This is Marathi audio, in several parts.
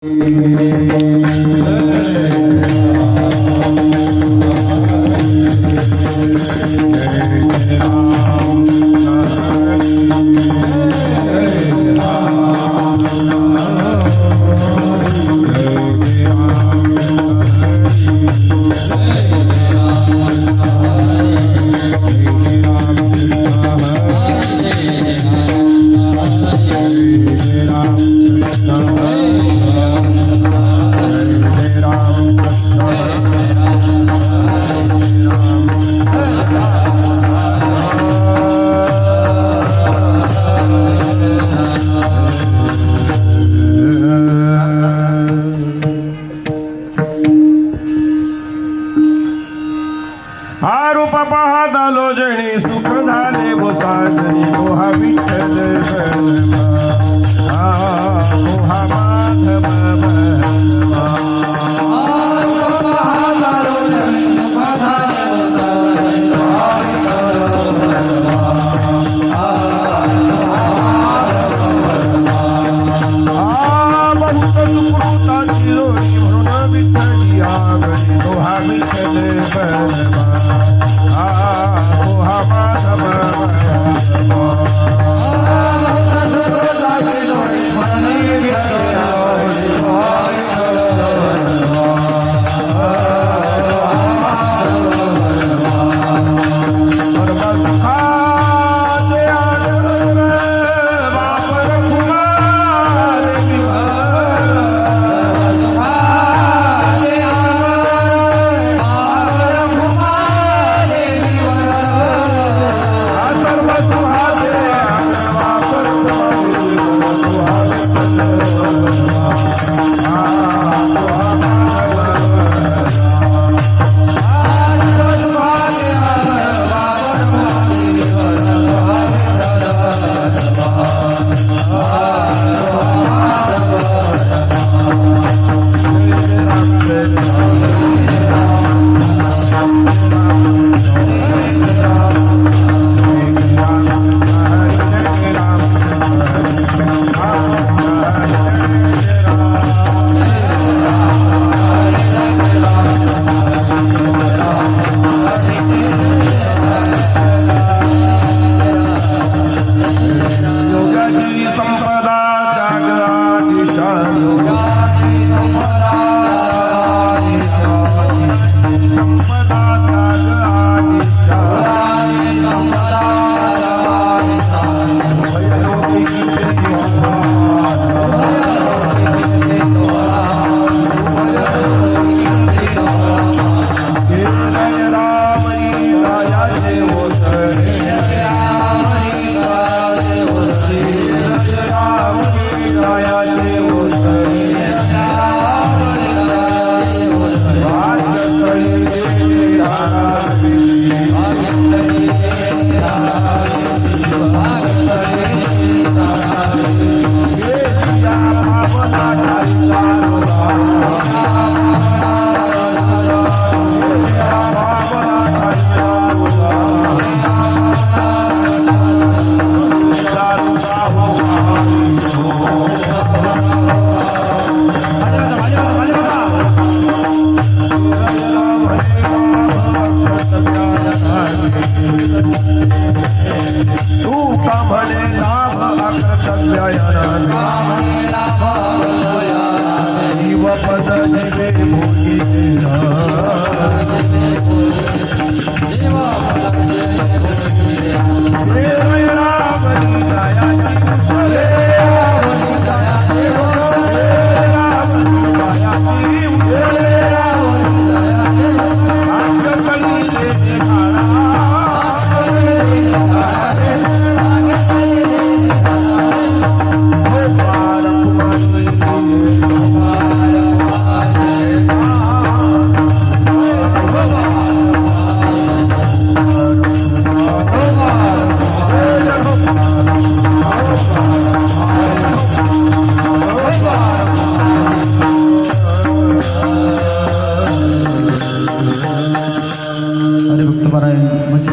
आरोप पाहतालो जणी सुख झाले बोसाजनी मोहा विठ्ठल मोहा माधव बहुत सुकृताची जोडी म्हणून विठ्ठली आगणी मोहा विठ्ठल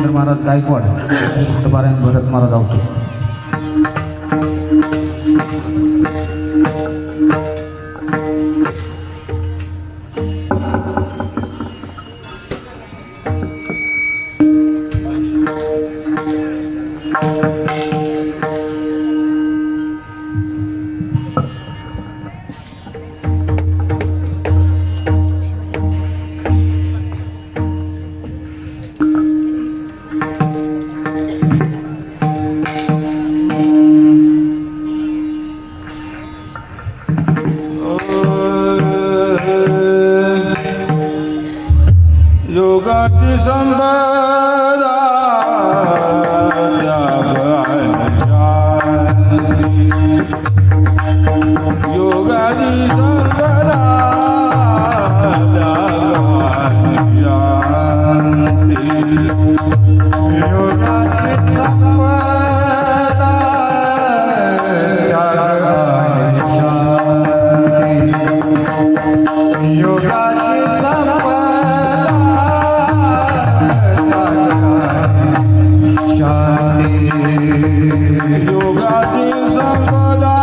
महाराज गायकवाड, भक्तपारायण भरत महाराज आवतो. योगाची संपदा त्याग आणि शांती योगाची संपदा त्याग आणि शांती योगाची संपदा त्याग आणि शांती योगाची संपदा योगाची संपदा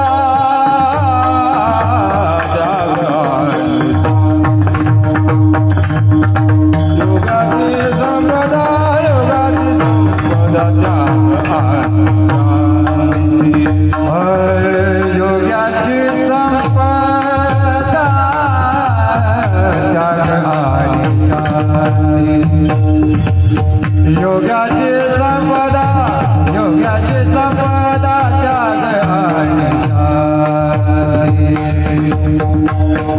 त्याग आणि योगाची संपदा योगाची संपदा त्याग आणि शांती योगाची संपदा त्याग आणि शांती योगाची संपदा योगाची संपदा त्याग आणि शांती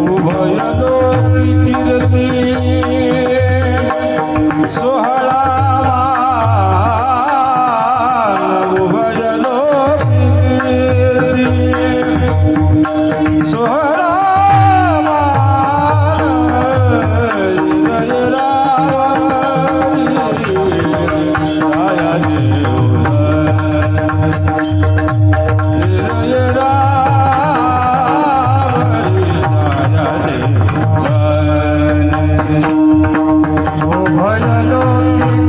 उभय लोकी कीर्ती सोहळा उभय लोकी कीर्ती सोहळा हृदय रावरी राया देव हृदय रावरी राया देव उभय लोकी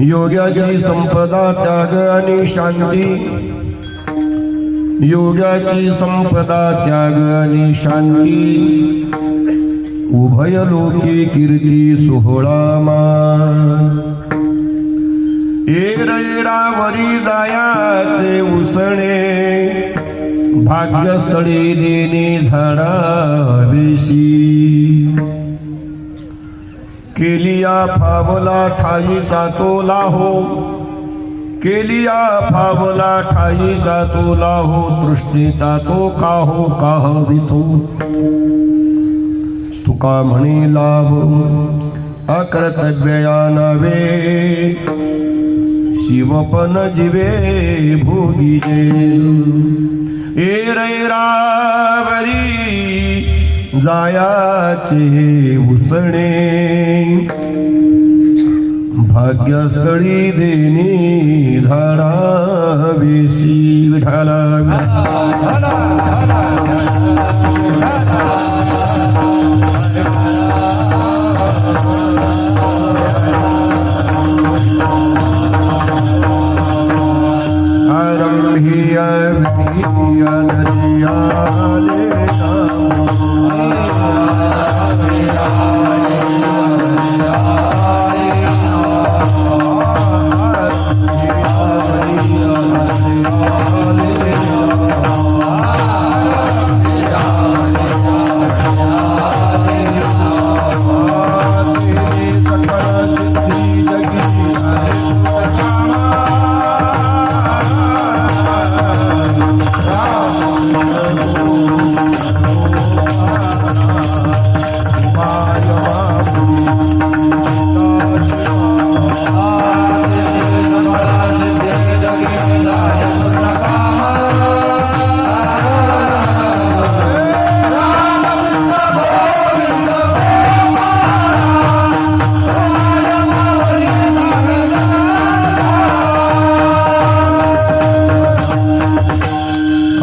योग्याची संपदा त्याग आणि शांती, योग्याची संपदा त्याग आणि शांती, उभय लोकी कीर्ती सोहळा मान. एरावरी जायाचे उसणे, भाग्यस्थळी देणे झाडावेशी. केलिया फावला ठाईचा तोला हो, केलिया फावला ठाईचा तोला हो, तृष्णेचा तो काहो काहवितो. तुका म्हणे लाभ अकर्तव्यया नव्हे, शिवपन जीवे भोगीजे. एरैरावरी जायाचे उसणे, भाग्यस्थळी देणी झाडावेशी. विठाला आरंभिया विधिया नदियाले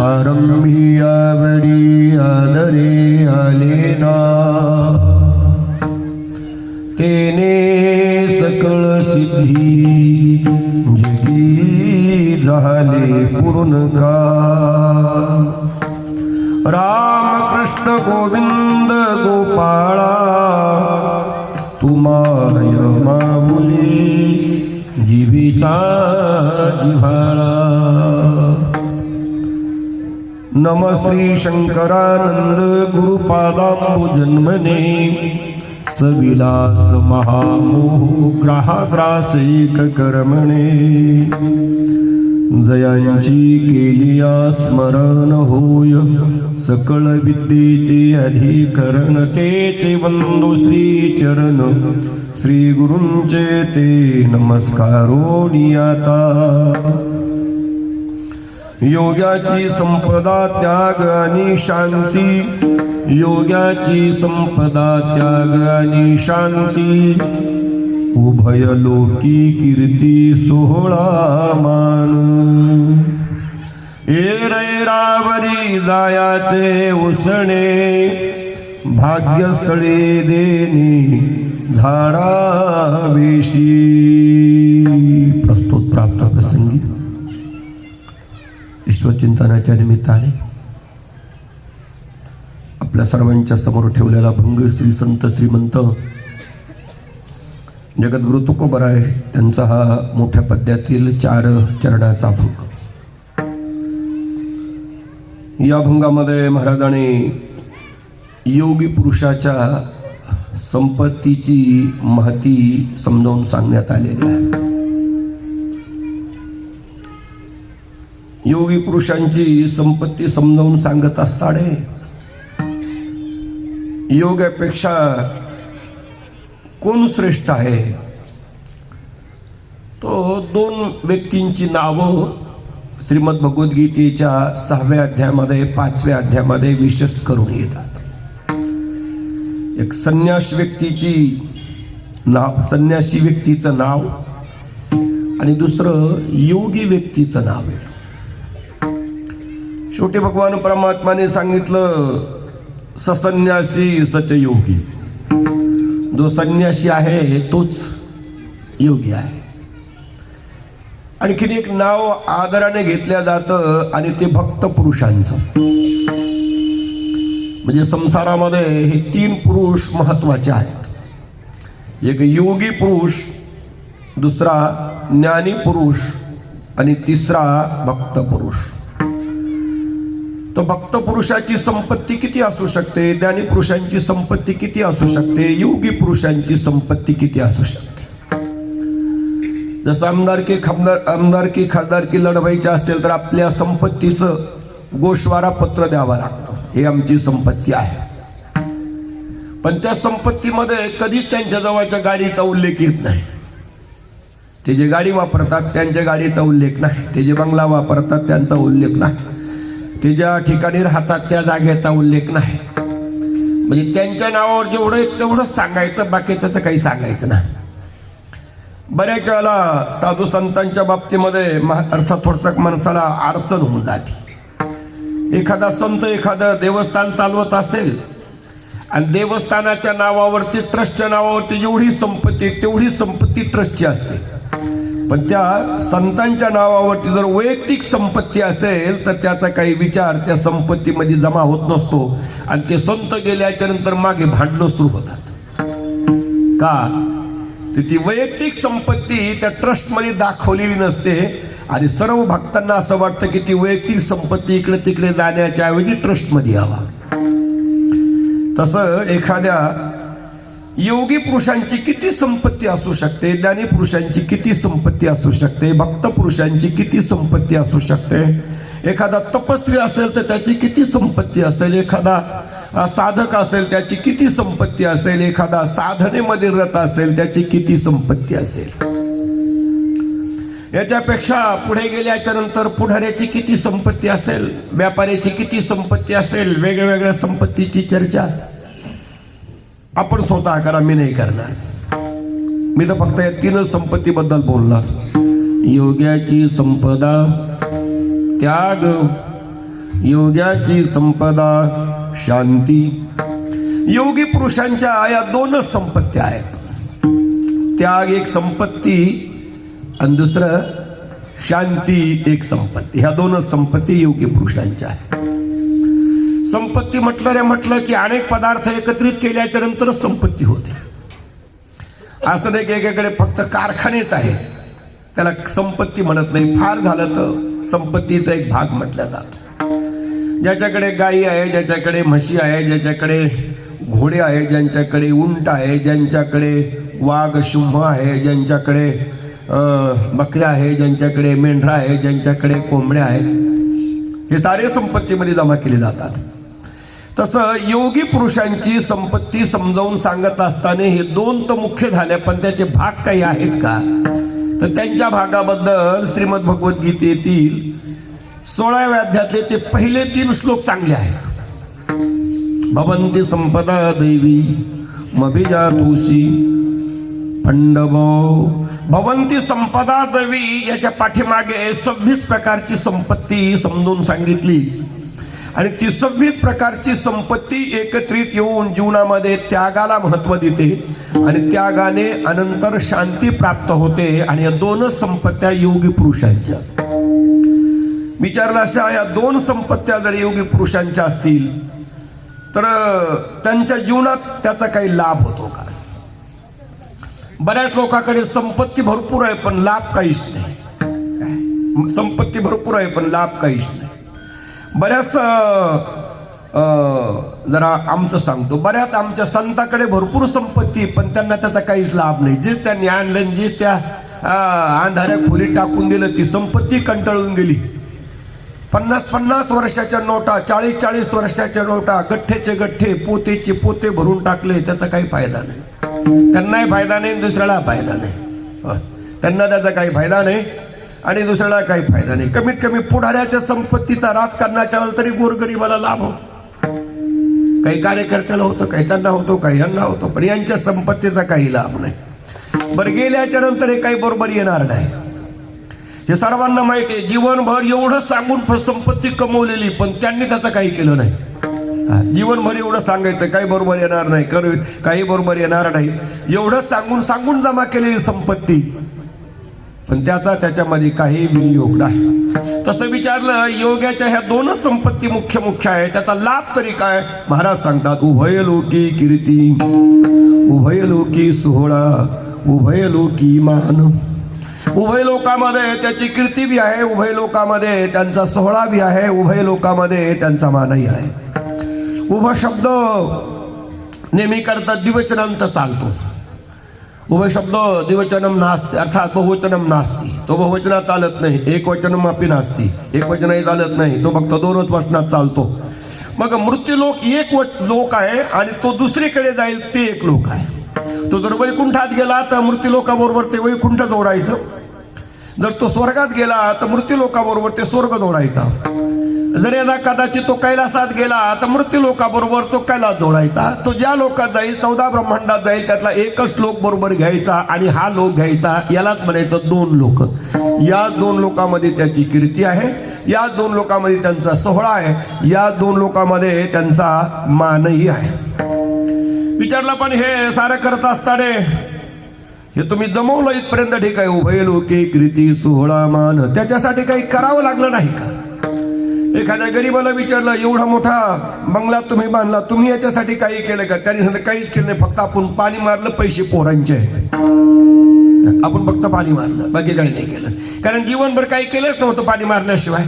आरंभियावडी आदरे आलेना, तेने सकळ सिद्धी जगी झाले पूर्ण का. राम कृष्ण गोविंद गोपाळा, तुमाय माऊली जीवीचा जिव्हाळा. नम श्री शंकरानंद गुरुपादांबुजन्मने, सविलास महामोह ग्राहाग्रासैक कर्मणे. जयांची केलिया स्मरण होय, सकळ विद्येचे अधिकरण. तेचे वंदो श्री चरण, श्री गुरूंचे ते नमस्कारोडी आता. योग्याची संपदा त्याग आणि शांती, योग्याची संपदा त्याग आणि शांती, उभय लोकी कीर्ती सोहळा मान. एरैरावरी जायाचे उसणे, भाग्यस्थळे देणी झाडावेशी. प्रस्तुत प्राप्त प्रसंगी ईश्वरचिंतनाच्या निमित्ताने आपल्या सर्वांच्या समोर ठेवलेला भंग श्री संत श्रीमंत जगद्गुरु तुकोबराय त्यांचा हा मोठ्या पद्यातील 4 चरणाचा भंग. या भंगामध्ये महाराजांनी योगी पुरुषाच्या संपत्तीची महती समजावून सांगण्यात आलेली आहे. योगी पुरुषांची संपत्ती समजावून सांगत असताना योगापेक्षा कोण श्रेष्ठ आहे, तो 2 व्यक्तींची नावं श्रीमद भगवद्गीतेच्या 6व्या अध्यायामध्ये 5व्या अध्यायामध्ये विशेष करून येतात. एक संन्यास व्यक्तीची नाव, संन्यासी व्यक्तीचं नाव, आणि दुसरं योगी व्यक्तीचं नाव आहे. शेवटी भगवान परमात्माने सांगितलं ससन्यासी सच योगी. जो संन्यासी आहे तोच योगी आहे. आणखीन एक नाव आदराने घेतलं जातं आणि ते भक्त पुरुषांचं. म्हणजे संसारामध्ये हे 3 पुरुष महत्वाचे आहेत. एक योगी पुरुष, दुसरा ज्ञानी पुरुष आणि तिसरा भक्त पुरुष. तर भक्त पुरुषाची संपत्ती किती असू शकते, ज्ञानी पुरुषांची संपत्ती किती असू शकते, योगी पुरुषांची संपत्ती किती असू शकते. जसं आमदारकी खासदारकी लढवायची असेल तर आपल्या संपत्तीचं गोषवारा पत्र द्यावं लागतं, हे आमची संपत्ती आहे. पण त्या संपत्तीमध्ये कधीच त्यांच्या जवळच्या गाडीचा उल्लेख येत नाही. ते जे गाडी वापरतात त्यांच्या गाडीचा उल्लेख नाही, ते जे बंगला वापरतात त्यांचा उल्लेख नाही, ते ज्या ठिकाणी राहतात त्या जागेचा उल्लेख नाही. म्हणजे त्यांच्या नावावर जेवढं आहे तेवढंच सांगायचं, बाकीचं काही सांगायचं नाही. बऱ्याच वेळेला साधू संतांच्या बाबतीमध्ये अर्थात थोडसं माणसाला अडचण होऊन जाते. एखादा संत एखादं देवस्थान चालवत असेल आणि देवस्थानाच्या नावावरती, ट्रस्टच्या नावावरती जेवढी संपत्ती तेवढी संपत्ती ट्रस्टची असते. पण त्या संतांच्या नावावरती जर वैयक्तिक संपत्ती असेल तर त्याचा काही विचार त्या संपत्तीमध्ये जमा होत नसतो आणि ते संत गेल्याच्या नंतर मागे भांडणं सुरू होतात. का? तर ती वैयक्तिक संपत्ती त्या ट्रस्टमध्ये दाखवलेली नसते आणि सर्व भक्तांना असं वाटतं की ती वैयक्तिक संपत्ती इकडे तिकडे जाण्याच्या ऐवजी ट्रस्टमध्ये यावा. तसं एखाद्या योगी पुरुषांची किती संपत्ती असू शकते, ज्ञानी पुरुषांची किती संपत्ती असू शकते, भक्त पुरुषांची किती संपत्ती असू शकते. एखादा तपस्वी असेल तर त्याची किती संपत्ती असेल, एखादा साधक असेल त्याची किती संपत्ती असेल, एखादा साधनेमध्ये रत असेल त्याची किती संपत्ती असेल. याच्यापेक्षा पुढे गेल्याच्या नंतर पुढाऱ्याची किती संपत्ती असेल, व्यापाऱ्याची किती संपत्ती असेल, वेगवेगळ्या संपत्तीची चर्चा आपण स्वतः करा, मी नाही करणार. मी तर फक्त या 3 संपत्तीबद्दल बोलणार. योग्याची संपदा त्याग, योग्याची संपदा शांती. योगी पुरुषांच्या या 2च संपत्ती आहेत. त्याग एक संपत्ती आणि दुसरं शांती एक संपत्ती. ह्या 2च संपत्ती योगी पुरुषांच्या आहेत. संपत्ती म्हटलं की अनेक पदार्थ एकत्रित केल्याच्या नंतरच संपत्ती होते. असं नाही की एकेकडे फक्त कारखानेच आहे त्याला संपत्ती म्हणत नाही. फार झालं तर संपत्तीचा एक भाग म्हटला जातो. ज्याच्याकडे गायी आहे, ज्याच्याकडे म्हशी आहे, ज्याच्याकडे घोडे आहे, ज्यांच्याकडे उंट आहे, ज्यांच्याकडे वाघ सिंह आहे, ज्यांच्याकडे बकऱ्या आहे, ज्यांच्याकडे मेंढरा आहे, ज्यांच्याकडे कोंबड्या आहेत, हे सारे संपत्तीमध्ये जमा केले जातात. तसं योगी पुरुषांची संपत्ती समजावून सांगत असताना हे 2 तर मुख्य झाले, पण त्याचे भाग काही आहेत का, तर त्यांच्या भागाबद्दल श्रीमद भगवद्गीतेतील 16व्या अध्यायातले ते पहिले 3 श्लोक चांगले आहेत. भवन्ति संपदा दैवी मभिजातुषी पंडवो. भवन्ति संपदा दैवी याच्या पाठीमागे 26 प्रकारची संपत्ती समजून सांगितली आणि ती 26 प्रकारची संपत्ती एकत्रित येऊन जीवनामध्ये त्यागाला महत्व देते आणि त्यागाने अनंतर शांती प्राप्त होते. आणि या 2च संपत्त्या योगी पुरुषांच्या. विचारला अशा या 2 संपत्त्या जर योगी पुरुषांच्या असतील तर त्यांच्या जीवनात त्याचा काही लाभ होतो का? बऱ्याच लोकांकडे संपत्ती भरपूर आहे पण लाभ काहीच नाही. संपत्ती भरपूर आहे पण लाभ काहीच नाही. बऱ्याच जरा आमचं सांगतो, बऱ्याच आमच्या संतांकडे भरपूर संपत्ती पण त्यांना त्याचा काहीच लाभ नाही. जेच त्यांनी आणलं, जेच त्या अंधाऱ्या खोलीत टाकून दिलं, ती संपत्ती कंटाळून गेली. 50-50 वर्षाच्या नोटा, 40-40 वर्षाच्या नोटा, गठ्ठेचे गठ्ठे, पोतेचे पोते भरून टाकले, त्याचा काही फायदा नाही. त्यांनाही फायदा नाही, दुसऱ्याला फायदा नाही. त्यांना त्याचा काही फायदा नाही आणि दुसऱ्याला काही फायदा नाही. कमीत कमी पुढाऱ्याच्या संपत्तीचा राजकारणाच्या वेळेला तरी गोरगरिबाला लाभ होतो. काही कार्यकर्त्याला होतो, काही त्यांना होतो, काही यांना होतो, पण यांच्या संपत्तीचा काही लाभ नाही. बरं, गेल्याच्या नंतर हे काही बरोबर येणार नाही, हे सर्वांना माहिती आहे. जीवनभर एवढं सांगून संपत्ती कमवलेली पण त्यांनी त्याचं काही केलं नाही. जीवनभर एवढं सांगायचं काही बरोबर येणार नाही, काही बरोबर येणार नाही, एवढं सांगून जमा केलेली संपत्ती पण त्याच्यामध्ये काही विनियोग नाही. तसं विचारलं, योग्याच्या ह्या दोनच संपत्ती मुख्य आहे, त्याचा लाभ तरी काय? महाराज सांगतात, उभयलोकी कीर्ती, उभयलोकी सोहळा, उभयलोकी मान. उभय लोकामध्ये त्याची कीर्ती बी आहे, उभय लोकामध्ये त्यांचा सोहळा बी आहे, उभय लोकामध्ये त्यांचा मानही आहे. उभ शब्द नेहमी करता द्विवचनांत चालतो. उभय शब्द द्विवचनम नास्ति, अर्थात बहुवचनम नास्ति. तो बहुवचनात चालत नाही. एकवचनम अपि नास्ति, एकवचनही चालत नाही. तो फक्त दोनच वचनात चालतो. मग मृत्यूलोक एक लोक आहे आणि तो दुसरीकडे जाईल ते एक लोक आहे. तो जर वैकुंठात गेला तर मृत्यूलोकाबरोबर ते वैकुंठ जोडायचं. जर तो स्वर्गात गेला तर मृत्यूलोकाबरोबर ते स्वर्ग जोडायचा. जर यदा कदाचित तो कैलासात गेला तर मृत्यूलोकाबरोबर तो कैलास जोडायचा. तो ज्या लोकात जाईल, 14 ब्रह्मांडात जाईल, त्यातला एकच लोक बरोबर घ्यायचा आणि हा लोक घ्यायचा. यालाच म्हणायचं दोन लोक. या दोन लोकांमध्ये त्याची कीर्ती आहे, या दोन लोकांमध्ये त्यांचा सोहळा आहे, या दोन लोकांमध्ये त्यांचा मानही आहे. विचारलं, पण हे सारं करत असताना हे तुम्ही जमवलं इथपर्यंत ठीक आहे, उभय लोके कीर्ती सोहळा मान, त्याच्यासाठी काही करावं लागलं नाही का? एखाद्या गरीबाला विचारलं, एवढा मोठा बंगला तुम्ही बांधला, तुम्ही याच्यासाठी काही केलं का? त्यांनी सांगितलं, काहीच केलं नाही, फक्त आपण पाणी मारलं, पैसे पोरांचे आहेत, आपण फक्त पाणी मारलं, बाकी काही नाही केलं. कारण जीवनभर काही केलंच नव्हतं पाणी मारल्याशिवाय.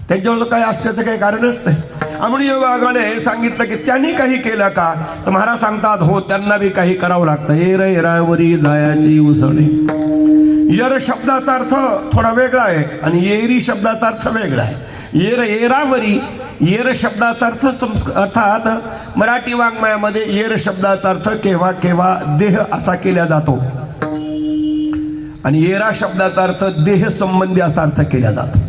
त्यांच्यावर काही असण्याचं काही कारणच नाही. आम्ही विभागाने सांगितलं की त्यांनी काही केलं का? तर महाराज सांगतात, हो, त्यांना बी काही करावं लागतं. येर येरावरी जायाची उसणे. यर शब्दाचा अर्थ थोडा वेगळा आहे आणि येरी शब्दाचा अर्थ वेगळा आहे. येर येरावरी, येर शब्दाचा अर्थ अर्थात मराठी वाङ्मयामध्ये येर शब्दाचा अर्थ केव्हा केव्हा देह असा केला जातो आणि येरा शब्दाचा अर्थ देह संबंधी असा अर्थ केला जातो.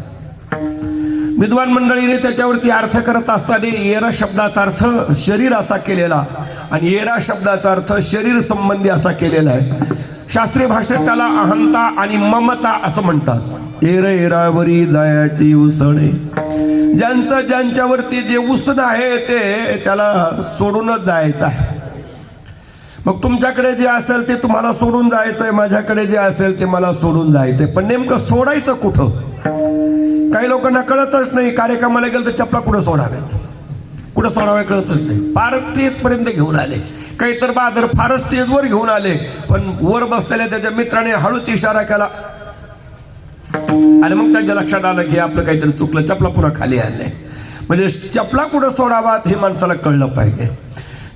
विद्वान मंडळीने त्याच्यावरती अर्थ करत असताना येरा शब्दाचा अर्थ शरीर असा केलेला आणि येरा शब्दाचा अर्थ शरीर संबंधी असा केलेला आहे. शास्त्रीय भाषेत त्याला अहंता आणि ममता असं म्हणतात. येर येरावरी जायाची उसणे. ज्यांच्यावरती जे उसण आहे ते त्याला सोडूनच जायचं आहे. मग तुमच्याकडे जे असेल ते तुम्हाला सोडून जायचंय, माझ्याकडे जे असेल ते मला सोडून जायचंय. पण नेमकं सोडायचं कुठं? काही लोकांना कळतच नाही. कार्यक्रमाला गेलं तर चपला कुठं सोडाव्यात, कुठं सोडाव्या कळतच नाही. फार स्टेजपर्यंत घेऊन आले, काही तर बहादर फारच स्टेजवर घेऊन आले, पण वर बसलेल्या त्याच्या मित्राने हळूच इशारा केला आणि मग त्याच्या लक्षात आलं की आपलं काहीतरी चुकलं, चपला पुन्हा खाली आणले. म्हणजे चपला कुठं सोडावात हे माणसाला कळलं पाहिजे.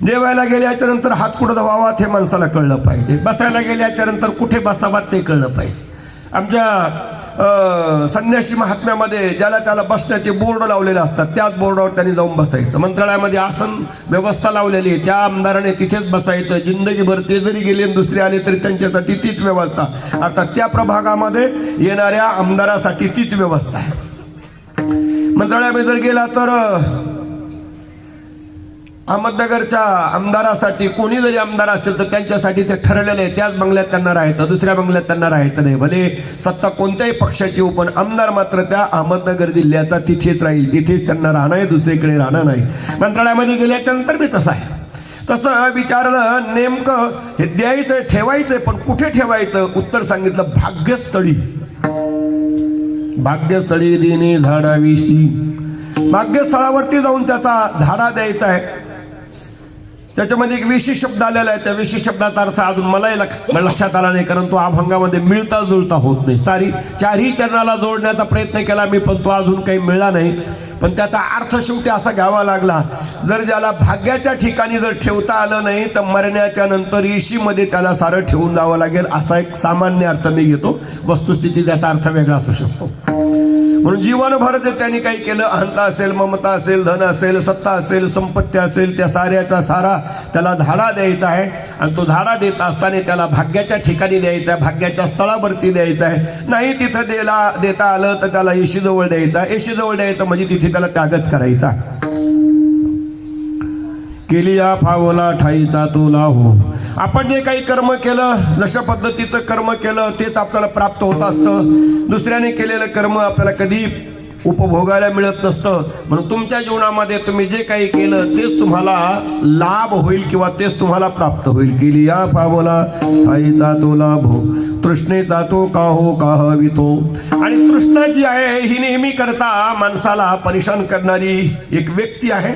जेवायला गेल्याच्या नंतर हात कुठं धुवावात हे माणसाला कळलं पाहिजे. बसायला गेल्याच्या नंतर कुठे बसावात ते कळलं पाहिजे. आमच्या संन्यासी महात्म्यामध्ये ज्याला त्याला बसण्याचे बोर्ड लावलेले असतात, त्याच बोर्डावर त्यांनी जाऊन बसायचं. मंत्रालयामध्ये आसन व्यवस्था लावलेली आहे, त्या आमदाराने तिथेच बसायचं. जिंदगीभर ते जरी गेले आणि दुसरे आले तरी त्यांच्यासाठी तीच व्यवस्था, अर्थात त्या प्रभागामध्ये येणाऱ्या आमदारासाठी तीच व्यवस्था आहे. मंत्रालयामध्ये जर गेला तर अहमदनगरच्या आमदारासाठी कोणी जरी आमदार असतील तर त्यांच्यासाठी ते ठरलेलं आहे, त्याच बंगल्यात त्यांना राहायचं, दुसऱ्या बंगल्यात त्यांना राहायचं नाही. भले सत्ता कोणत्याही पक्षाची हो, पण आमदार मात्र त्या अहमदनगर जिल्ह्याचा तिथेच राहील, तिथेच त्यांना राहणं आहे, दुसरीकडे राहणं नाही. मंत्रालयामध्ये गेल्याच्यानंतर बी तसं आहे. तसं विचारलं, नेमकं हे द्यायचं ठेवायचंय, पण कुठे ठेवायचं? उत्तर सांगितलं, भाग्यस्थळी. भाग्यस्थळी देणे झाडाविशी. भाग्यस्थळावरती जाऊन त्याचा झाडा द्यायचा आहे. त्याच्यामध्ये एक विशी शब्द आलेला आहे. त्या विशी शब्दाचा अर्थ अजून मलाही लक्षात आला नाही, कारण तो अभंगामध्ये मिळता जुळता होत नाही. चारही चरणाला जोडण्याचा प्रयत्न केला मी, पण तो अजून काही मिळाला नाही. पण त्याचा अर्थ शेवटी असा घ्यावा लागला, जर ज्याला भाग्याच्या ठिकाणी जर ठेवता आलं नाही तर मरण्याच्या नंतर येशीमध्ये त्याला सारं ठेवून जावं लागेल, असा एक सामान्य अर्थ मी घेतो. वस्तुस्थिती त्याचा अर्थ वेगळा असू शकतो. म्हणून जीवनभर जे त्यांनी काही केलं, अहंता असेल, ममता असेल, धन असेल, सत्ता असेल, संपत्ती असेल, त्या साऱ्याचा सारा त्याला झाडा द्यायचा आहे. आणि तो झाडा देत असताना त्याला भाग्याच्या ठिकाणी द्यायचा आहे, भाग्याच्या स्थळावरती द्यायचा आहे. नाही तिथं देता आलं तर त्याला येशीजवळ द्यायचा. येशीजवळ द्यायचं म्हणजे तिथे त्याला त्यागच करायचा. केली या फावला ठाईचा तोला हो. आपण जे काही कर्म केलं, जशा पद्धतीचं कर्म केलं तेच आपल्याला प्राप्त होत असतं. दुसऱ्याने केलेलं कर्म आपल्याला कधी उपभोगायला मिळत नसतं. म्हणून तुमच्या जीवनामध्ये तुम्ही जे काही केलं तेच तुम्हाला लाभ होईल किंवा तेच तुम्हाला प्राप्त होईल. केली या फावला ठाईचा तोला भो. तृष्णेचा तो काहो काहवितो. आणि तृष्णा जी आहे ही नेहमी करता माणसाला परेशान करणारी एक व्यक्ती आहे.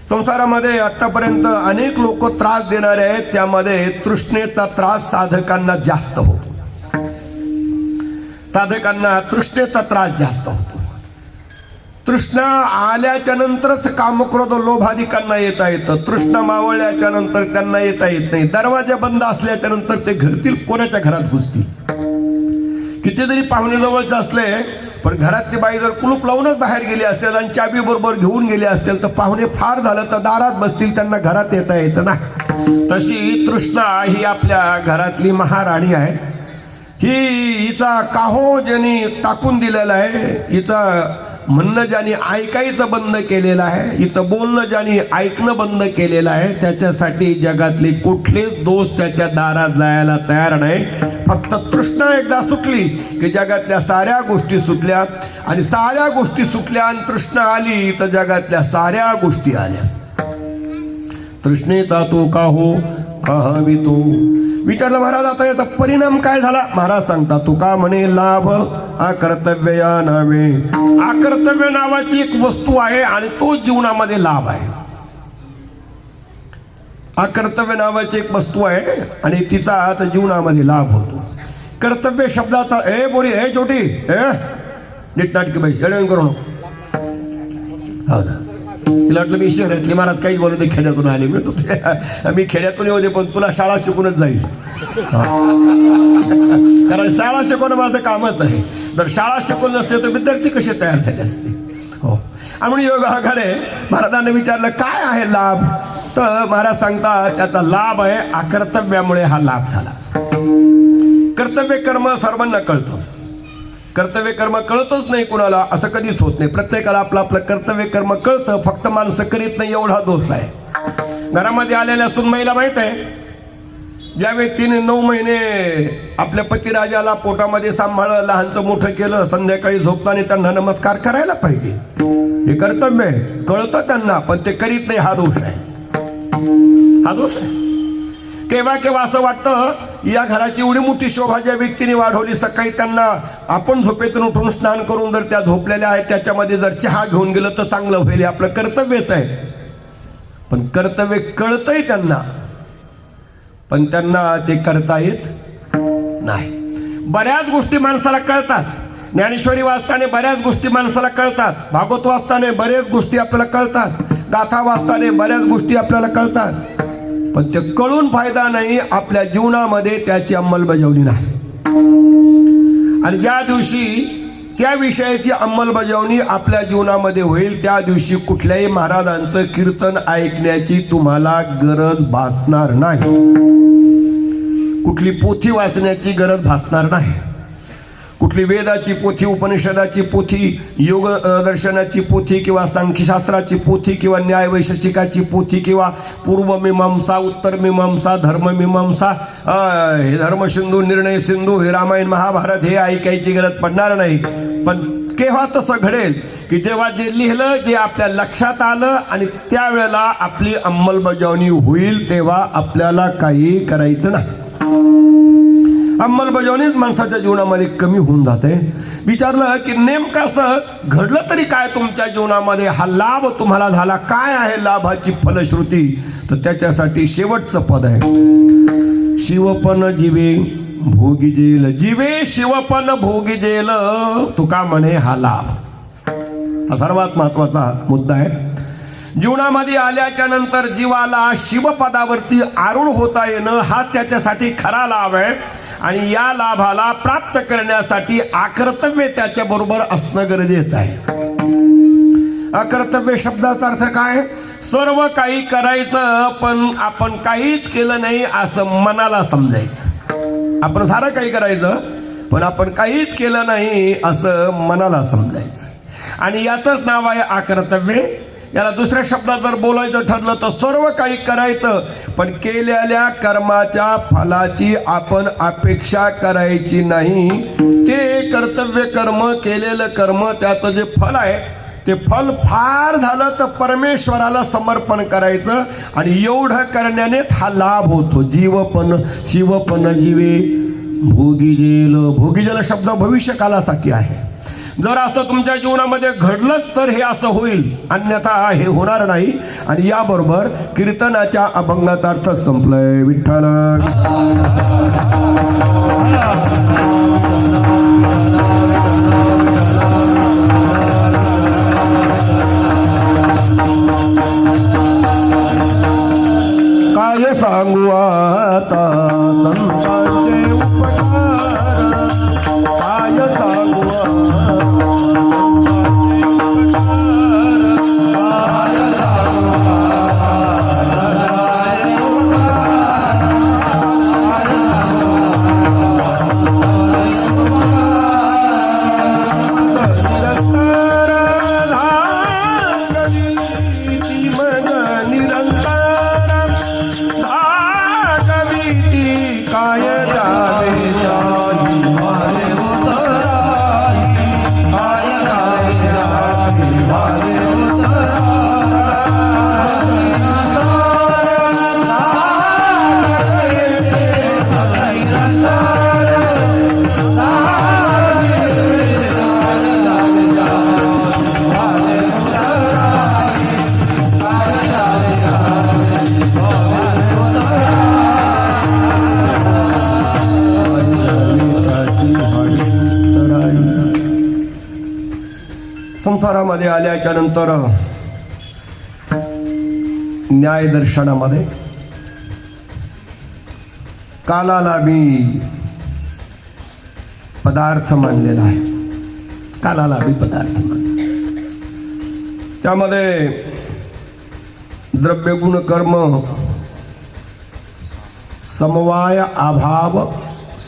संसारामध्ये आतापर्यंत अनेक लोक त्रास देणारे आहेत, त्यामध्ये तृष्णेचा त्रास साधकांना जास्त होतो. साधकांना तृष्णेचा त्रास जास्त होतो. तृष्णा आल्याच्या नंतरच कामक्रोध लोभाधिकांना येता येतं. तृष्णा मावळल्याच्या नंतर त्यांना येता येत नाही. दरवाजा बंद असल्याच्या नंतर ते घरतील कोणाच्या घरात घुसतील. कितीतरी पाहुणे जवळचे असले पण घरातली बाई जर कुलूप लावूनच बाहेर गेली असेल आणि चाबी बरोबर घेऊन गेले असतील तर पाहुणे फार झालं तर दारात बसतील, त्यांना घरात येता यायचं नाही. तशी तृष्णा ही आपल्या घरातली महाराणी आहे. हिचा काहो ज्यांनी टाकून दिलेला आहे, हिचा म्हणणं ज्याने ऐकायचं बंद केलेलं आहे, हिचं बोलणं ज्याने ऐकणं बंद केलेलं आहे, त्याच्यासाठी जगातले कुठलेच दोष त्याच्या दारात जायला तयार नाही. फक्त तृष्णा एकदा सुटली की जगातल्या साऱ्या गोष्टी सुटल्या, आणि साऱ्या गोष्टी सुटल्या आणि तृष्णा आली तर जगातल्या साऱ्या गोष्टी आल्या. तृष्णेचा तो काहो काहवितो. विचारलं महाराज आता याचा परिणाम काय झाला? महाराज सांगतात तुका म्हणे लाभ अकर्तव्य या नावे. अकर्तव्य नावाची एक वस्तू आहे आणि तो जीवनामध्ये लाभ आहे. अकर्तव्य नावाची एक वस्तू आहे आणि तिचा आता जीवनामध्ये लाभ होतो. कर्तव्य शब्दाचा ए बोरी ए छोटी नीट नाटकी बाई येऊन करू नको. हो ना, तिला वाटलं मी शहरातली महाराज काही बोलत खेड्यातून आले. मी खेड्यातून येऊ दे पण तुला शाळा शिकूनच जाईल. कारण शाळा शिकवणं माझं कामच आहे. जर शाळा शिकवून नसते तर विद्यार्थी कसे तयार झाले असते. हो, आणि म्हणून योगाकडे महाराजांनी विचारलं काय आहे लाभ, तर महाराज सांगतात त्याचा लाभ आहे अकर्तव्यामुळे हा लाभ झाला. कर्तव्य कर्म सर्वांना कळतं. कर्तव्य कर्म कळतच नाही कुणाला असं कधीच होत नाही. प्रत्येकाला आपलं आपलं कर्तव्य कर्म कळतं, फक्त माणसं करीत नाही एवढा दोष आहे. घरामध्ये आलेल्या सुनबाईला माहित आहे ज्या व्यक्तीने 9 महिने आपल्या पतिराजाला पोटामध्ये सांभाळलं, लहानचं मोठं केलं, संध्याकाळी झोपताना त्यांना नमस्कार करायला पाहिजे, हे कर्तव्य आहे. कळतं त्यांना पण ते करीत नाही, हा दोष आहे. हा दोष आहे. केव्हा केव्हा असं वाटतं या घराची एवढी मोठी शोभा ज्या व्यक्तीने वाढवली, सकाळी त्यांना आपण झोपेतून उठून स्नान करून जर त्या झोपलेल्या आहेत त्याच्यामध्ये जर चहा घेऊन गेलं तर चांगलं होईल, आपलं कर्तव्यच आहे. पण कर्तव्य कळतंय त्यांना, पण त्यांना ते करता येत नाही. बऱ्याच गोष्टी माणसाला कळतात. ज्ञानेश्वरी वाचताना बऱ्याच गोष्टी माणसाला कळतात. भागवत वाचताना बऱ्याच गोष्टी आपल्याला कळतात. गाथा वाचताना बऱ्याच गोष्टी आपल्याला कळतात. पण ते कळून फायदा नाही, आपल्या जीवनामध्ये त्याची अंमलबजावणी नाही. आणि ज्या दिवशी त्या विषयाची अंमलबजावणी आपल्या जीवनामध्ये होईल त्या दिवशी कुठल्याही महाराजांचं कीर्तन ऐकण्याची तुम्हाला गरज भासणार नाही. कुठली पोथी वाचण्याची गरज भासणार नाही. कुठली वेदाची पोथी, उपनिषदाची पोथी, योग दर्शनाची पोथी किंवा सांख्यशास्त्राची पोथी किंवा न्यायवैशेषिकाची पोथी किंवा पूर्वमीमांसा, उत्तरमीमांसा, धर्ममीमांसा, हे धर्मसिंधू, निर्णय सिंधू, हे रामायण महाभारत हे ऐकायची गरज पडणार नाही. पण केव्हा तसं घडेल की जेव्हा जे लिहिलं, जे आपल्या लक्षात आलं आणि त्यावेळेला आपली अंमलबजावणी होईल, तेव्हा आपल्याला काही करायचं नाही. अंमलबजावणीच माणसाच्या जीवनामध्ये कमी होऊन जाते. विचारलं की नेमकं असं घडलं तरी काय तुमच्या जीवनामध्ये, हा लाभ तुम्हाला झाला, काय आहे लाभाची फलश्रुती, तर त्याच्यासाठी शेवटचं पद आहे शिवपन जीवे भोगी जेल. जीवे शिवपन भोगी जेल, तुका म्हणे हा लाभ. हा सर्वात महत्वाचा मुद्दा आहे. जीवनामध्ये आल्याच्या नंतर जीवाला शिवपदावरती आरूढ होता येणं हा त्याच्यासाठी खरा लाभ आहे. आणि या लाभाला प्राप्त करण्यासाठी अकर्तव्य त्याच्या बरोबर असणं गरजेचं आहे. अकर्तव्य शब्दाचा अर्थ काय? सर्व काही करायचं पण आपण काहीच केलं नाही असं मनाला समजायचं. आपण सारं काही करायचं पण आपण काहीच केलं नाही असं मनाला समजायचं. आणि याचंच नाव आहे अकर्तव्य. याला दुसऱ्या शब्दात जर बोलायचं ठरलं तर सर्व काही करायचं पण केलेल्या कर्माच्या फलाची आपण अपेक्षा करायची नाही. ते कर्तव्य कर्म, केलेलं कर्म, त्याचं जे फल आहे ते फल फार झालं तर परमेश्वराला समर्पण करायचं. आणि एवढं करण्यानेच हा लाभ होतो. जीवपन शिवपन जीवे भोगीजेल. भोगीजेल शब्द भविष्यकालासाठी आहे. जर असं तुमच्या जीवनामध्ये घडलंच तर हे असं होईल, अन्यथा हे होणार नाही. आणि याबरोबर कीर्तनाच्या अभंगाचा अर्थ संपलाय. विठ्ठल काय सांगू आता संतांचे उपकार, काय सांगू संसारामध्ये आल्याच्या नंतर न्याय दर्शनामध्ये कालाला मी पदार्थ मानलेला आहे. कालाला मी पदार्थ मानले. त्यामध्ये द्रव्य गुण कर्म समवाय अभाव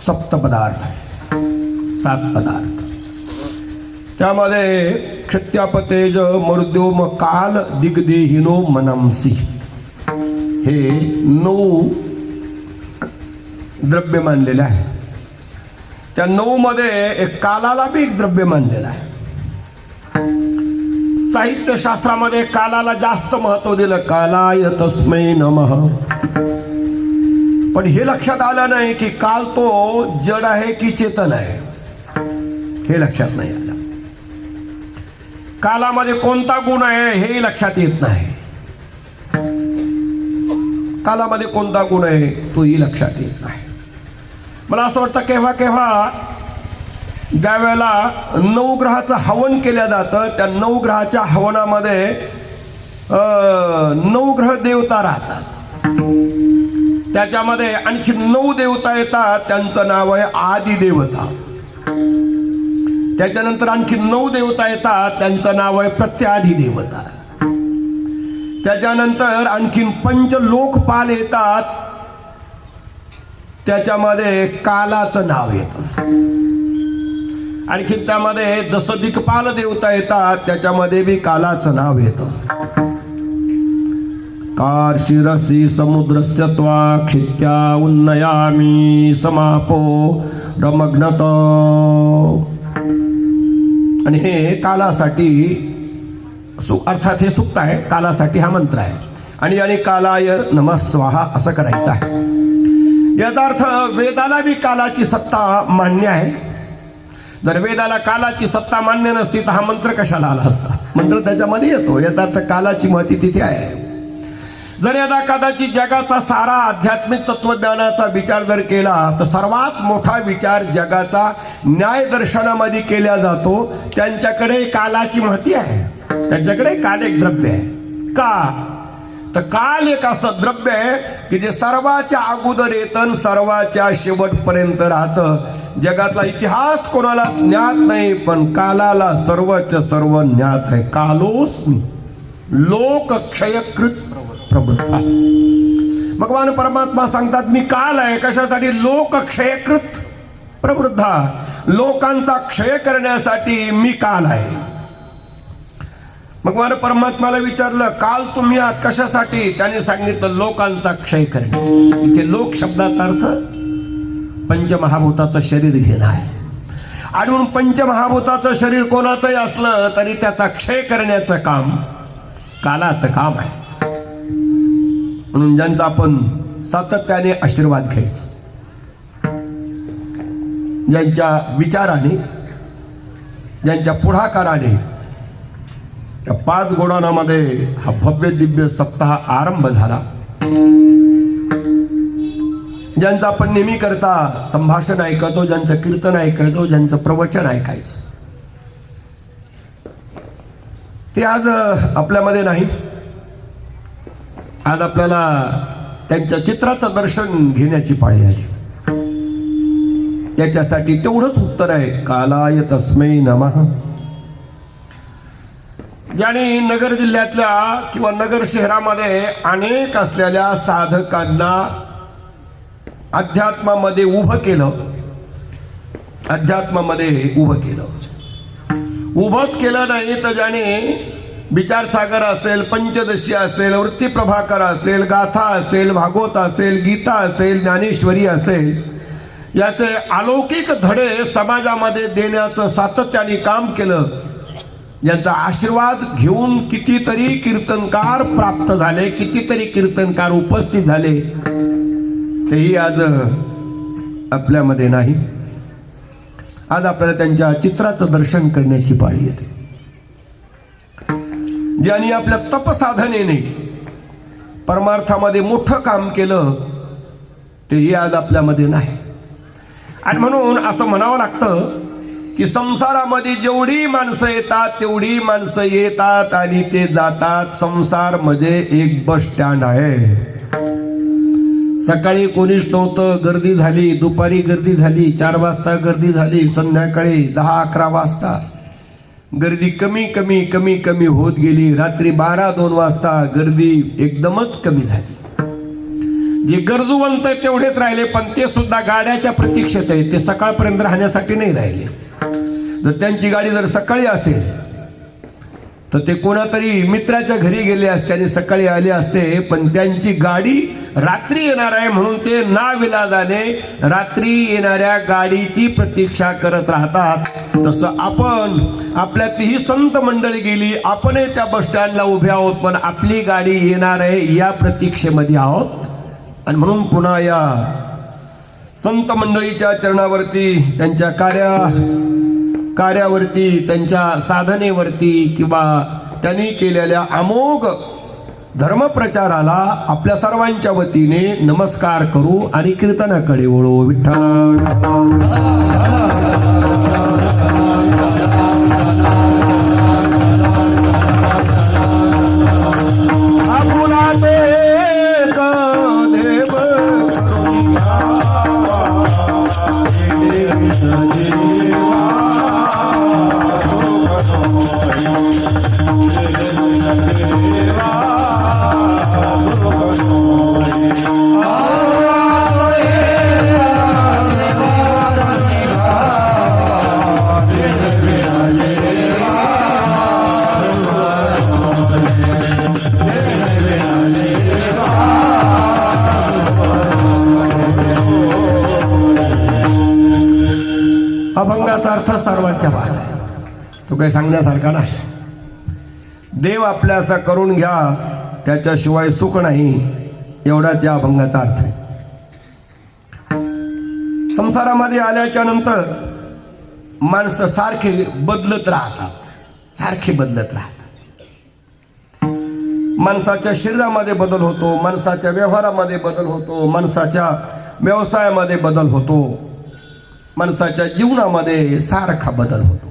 सप्त पदार्थ आहे. 7 पदार्थ. त्यामध्ये क्षत्यापतेज मरुद्योम काल दिग्देहिनो मनमसी हे 9 द्रव्य मानलेले आहे. त्या 9 मध्ये एक कालाला बी एक द्रव्य मानलेलं आहे. साहित्यशास्त्रामध्ये कालाला जास्त महत्व दिलं. कालाय तस्मै नमः. पण हे लक्षात आलं नाही की काल तो जड आहे की चेतन आहे, हे लक्षात नाही आलं. कालामध्ये कोणता गुण आहे हे लक्षात येत नाही. कालामध्ये कोणता गुण आहे तोही लक्षात येत नाही. मला असं वाटतं केव्हा केव्हा ज्या वेळेला 9 ग्रहाचं हवन केलं जातं, त्या 9 ग्रहाच्या हवनामध्ये 9 ग्रह देवता राहतात. त्याच्यामध्ये आणखी 9 देवता येतात. त्यांचं नाव आहे आदिदेवता. त्याच्यानंतर आणखी 9 देवता येतात. त्यांचं नाव आहे प्रत्याधिदेवता. त्याच्यानंतर आणखीन 5 लोकपाल येतात. त्याच्यामध्ये कालाचं नाव येतं. आणखी त्यामध्ये 10 दिक्पाल देवता येतात. त्याच्यामध्ये बी कालाचं नाव येतं. कार शिरसी समुद्रस्य त्वा क्षित्या उन्नयामी समापो रमग्नत. आणि हे कालासाठी अर्थात हे सूक्त आहे. कालासाठी हा मंत्र आहे. आणि कालाय नमः स्वाहा असं करायचं आहे. याचा अर्थ वेदाला बी कालाची सत्ता मान्य आहे. जर वेदाला कालाची सत्ता मान्य नसती तर हा मंत्र कशाला आला असता. मंत्र त्याच्यामध्ये येतो. याचा अर्थ कालाची महती तिथे आहे. जर यदा कदाचित जगाचा सारा आध्यात्मिक तत्वज्ञानाचा विचार जर केला तर सर्वात मोठा विचार जगाचा न्याय दर्शनामध्ये केला जातो. त्यांच्याकडे कालाची महती आहे. त्यांच्याकडे काल एक द्रव्य आहे. का तर काल एक असं द्रव्य आहे की जे सर्वाच्या अगोदर येतं, सर्वाच्या शेवटपर्यंत राहतं. जगातला इतिहास कोणाला ज्ञात नाही, पण कालाला सर्वच सर्व ज्ञात आहे. कालोस्मि लोक क्षयकृत प्रबुद्धा. भगवान परमात्मा सांगतात मी काल आहे. कशासाठी? लोक क्षयकृत प्रवृद्धा. लोकांचा क्षय करण्यासाठी मी काल आहे. भगवान परमात्माला विचारलं काल तुम्ही आहात कशासाठी? त्याने सांगितलं लोकांचा क्षय करण्यासाठी. इथे लोक शब्दाचा अर्थ पंचमहाभूताचं शरीर घेणं आहे. आणि म्हणून पंचमहाभूताचं शरीर कोणाचंही असलं तरी त्याचा क्षय करण्याचं काम कालाचं काम आहे. म्हणून ज्यांचा आपण सातत्याने आशीर्वाद घ्यायचा. ज्यांच्या विचाराने, ज्यांच्या पुढाकाराने त्या 5 गोडाऊनमध्ये हा भव्य दिव्य सप्ताह आरंभ झाला, ज्यांचं आपण नेहमी करता संभाषण ऐकायचो, ज्यांचं कीर्तन ऐकायचो, ज्यांचं प्रवचन ऐकायचं, ते आज आपल्यामध्ये नाही. आज आपल्याला त्यांच्या चित्राचं दर्शन घेण्याची पाळी आली. त्याच्यासाठी तेवढंच उत्तर आहे, कालाय तस्मै नमः. ज्याने नगर जिल्ह्यातल्या किंवा नगर शहरामध्ये अनेक असलेल्या साधकांना अध्यात्मामध्ये उभं केलं, अध्यात्मामध्ये उभं केलं. उभंच केलं नाही तर ज्याने विचारसागर असेल, पंचदशी असेल, वृत्ती प्रभाकर असेल, गाथा असेल, भागवत असेल, गीता असेल, ज्ञानेश्वरी असेल, याचे अलौकिक धडे समाजामध्ये देण्याचं सातत्याने काम केलं. यांचा आशीर्वाद घेऊन कितीतरी कीर्तनकार प्राप्त झाले, कितीतरी कीर्तनकार उपस्थित झाले, तेही आज आपल्यामध्ये नाही. आज आपल्याला त्यांच्या चित्राचं दर्शन करण्याची पाळी येते. ज्यांनी आपल्या तपसाधनेने परमार्थामध्ये मोठं काम केलं, तेही आज आपल्यामध्ये नाही. आणि म्हणून असं म्हणावं लागतं की संसारामध्ये जेवढी माणसं येतात तेवढी माणसं येतात आणि ते जातात. संसार म्हणजे एक बस स्टँड आहे. सकाळी कोणीच नव्हतं, गर्दी झाली, दुपारी गर्दी झाली, 4 वाजता गर्दी झाली, संध्याकाळी 10-11 वाजता गर्दी कमी कमी कमी कमी होत गेली. रात्री 12-2 वाजता गर्दी एकदमच कमी झाली. जे गरजूवंत तेवढेच राहिले, पण ते सुद्धा गाड्याच्या प्रतीक्षेत आहेत. ते सकाळपर्यंत राहण्यासाठी नाही राहिले. जर त्यांची गाडी जर सकाळी असेल तर ते कोणातरी मित्राच्या घरी गेले असते आणि सकाळी आले असते, पण त्यांची गाडी रात्री येणार आहे म्हणून ते नाविलाजाने रात्री येणाऱ्या गाडीची प्रतीक्षा करत राहतात. तसं आपण, आपल्यातली ही संत मंडळी गेली, आपणही त्या बस स्टँडला उभे आहोत, पण आपली गाडी येणार आहे या प्रतीक्षेमध्ये आहोत. आणि म्हणून पुन्हा या संत मंडळीच्या चरणावरती, त्यांच्या कार्यावरती, त्यांच्या साधनेवरती किंवा त्यांनी केलेल्या अमोघ धर्मप्रचाराला आपल्या सर्वांच्या वतीने नमस्कार करू आणि कीर्तनाकडे वळू. विठ्ठल अभंगाचा अर्थ सर्वांच्या बाहेर आहे. तो काही सांगण्यासारखा नाही. देव आपल्या असा करून घ्या, त्याच्याशिवाय सुख नाही, एवढाच या अभंगाचा अर्थ आहे. संसारामध्ये आल्याच्या नंतर माणसं सारखे बदलत राहतात, सारखे बदलत राहतात. माणसाच्या शरीरामध्ये बदल होतो, माणसाच्या व्यवहारामध्ये बदल होतो, माणसाच्या व्यवसायामध्ये बदल होतो, माणसाच्या जीवनामध्ये सारखा बदल होतो.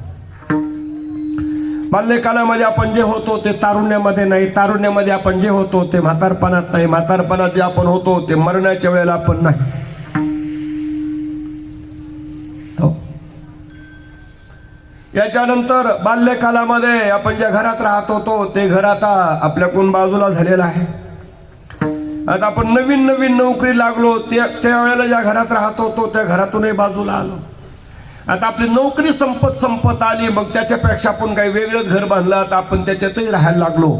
बाल्यकालामध्ये आपण जे होतो ते तारुण्यामध्ये नाही, तारुण्यामध्ये आपण जे होतो ते म्हातारपणात नाही, म्हातारपणात जे आपण होतो ते मरण्याच्या वेळेला आपण नाही. याच्यानंतर बाल्यकालामध्ये आपण ज्या घरात राहत होतो ते घर आता आपल्याकडून बाजूला झालेलं आहे. आता आपण नवीन नवीन नोकरी लागलो, त्या वेळेला ज्या घरात राहत होतो त्या घरातूनही बाजूला आलो. आता आपली नोकरी संपत आली, मग त्याच्यापेक्षा आपण काही वेगळंच घर बांधलं, आता आपण त्याच्यातही राहायला लागलो.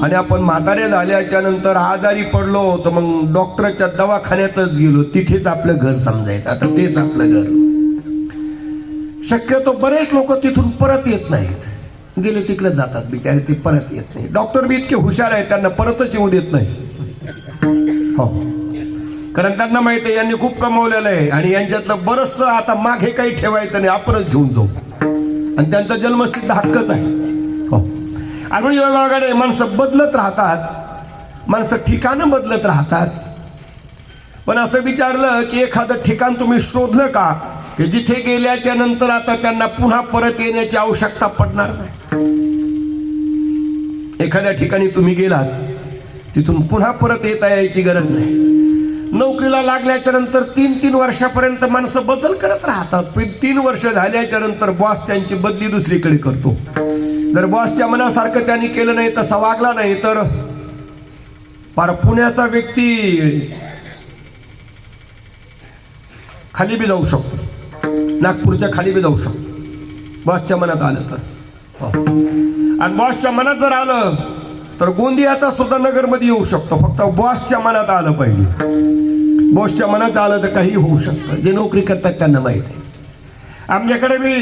आणि आपण म्हातारे झाल्याच्या नंतर आजारी पडलो तर मग डॉक्टरच्या दवाखान्यातच गेलो, तिथेच आपलं घर समजायचं, आता तेच आपलं घर. शक्यतो बरेच लोक तिथून परत येत नाहीत, गेले तिकडे जातात बिचारे, ते परत येत नाही. डॉक्टर बी इतके हुशार आहेत, त्यांना परतच येऊ देत नाही. हो, कारण त्यांना माहिती आहे यांनी खूप कमवलेलं आहे आणि यांच्यातलं बरंचसं आता मागे काही ठेवायचं नाही, आपणच घेऊन जाऊ. आणि त्यांचा जन्मसिद्ध हक्कच आहे. हो. आणि म्हणून योगायोगाने माणसं बदलत राहतात, माणसं ठिकाणं बदलत राहतात. पण असं विचारलं की एखादं ठिकाण तुम्ही शोधलं का की जिथे गेल्याच्या नंतर आता त्यांना पुन्हा परत येण्याची आवश्यकता पडणार नाही. एखाद्या ठिकाणी तुम्ही गेलात तिथून पुन्हा परत येता यायची गरज नाही. नोकरीला लागल्याच्या नंतर 3-3 वर्षापर्यंत माणसं बदल करत राहतात. 3 वर्ष झाल्याच्या नंतर बॉस त्यांची बदली दुसरीकडे करतो. जर बॉसच्या मनासारखं त्यांनी केलं नाही, तसा वागला नाही, तर पार पुण्याचा व्यक्ती खाली बी जाऊ शकतो, नागपूरच्या खाली बी जाऊ शकतो बॉसच्या मनात आलं तर. आणि बॉसच्या मनात जर आलं तर गोंदियाचा सुद्धा नगरमध्ये येऊ शकतो. फक्त बॉसच्या मनात आलं पाहिजे. बॉसच्या मनात आलं तर काही होऊ शकतं. जे नोकरी करतात त्यांना माहिती आहे. आमच्याकडे बी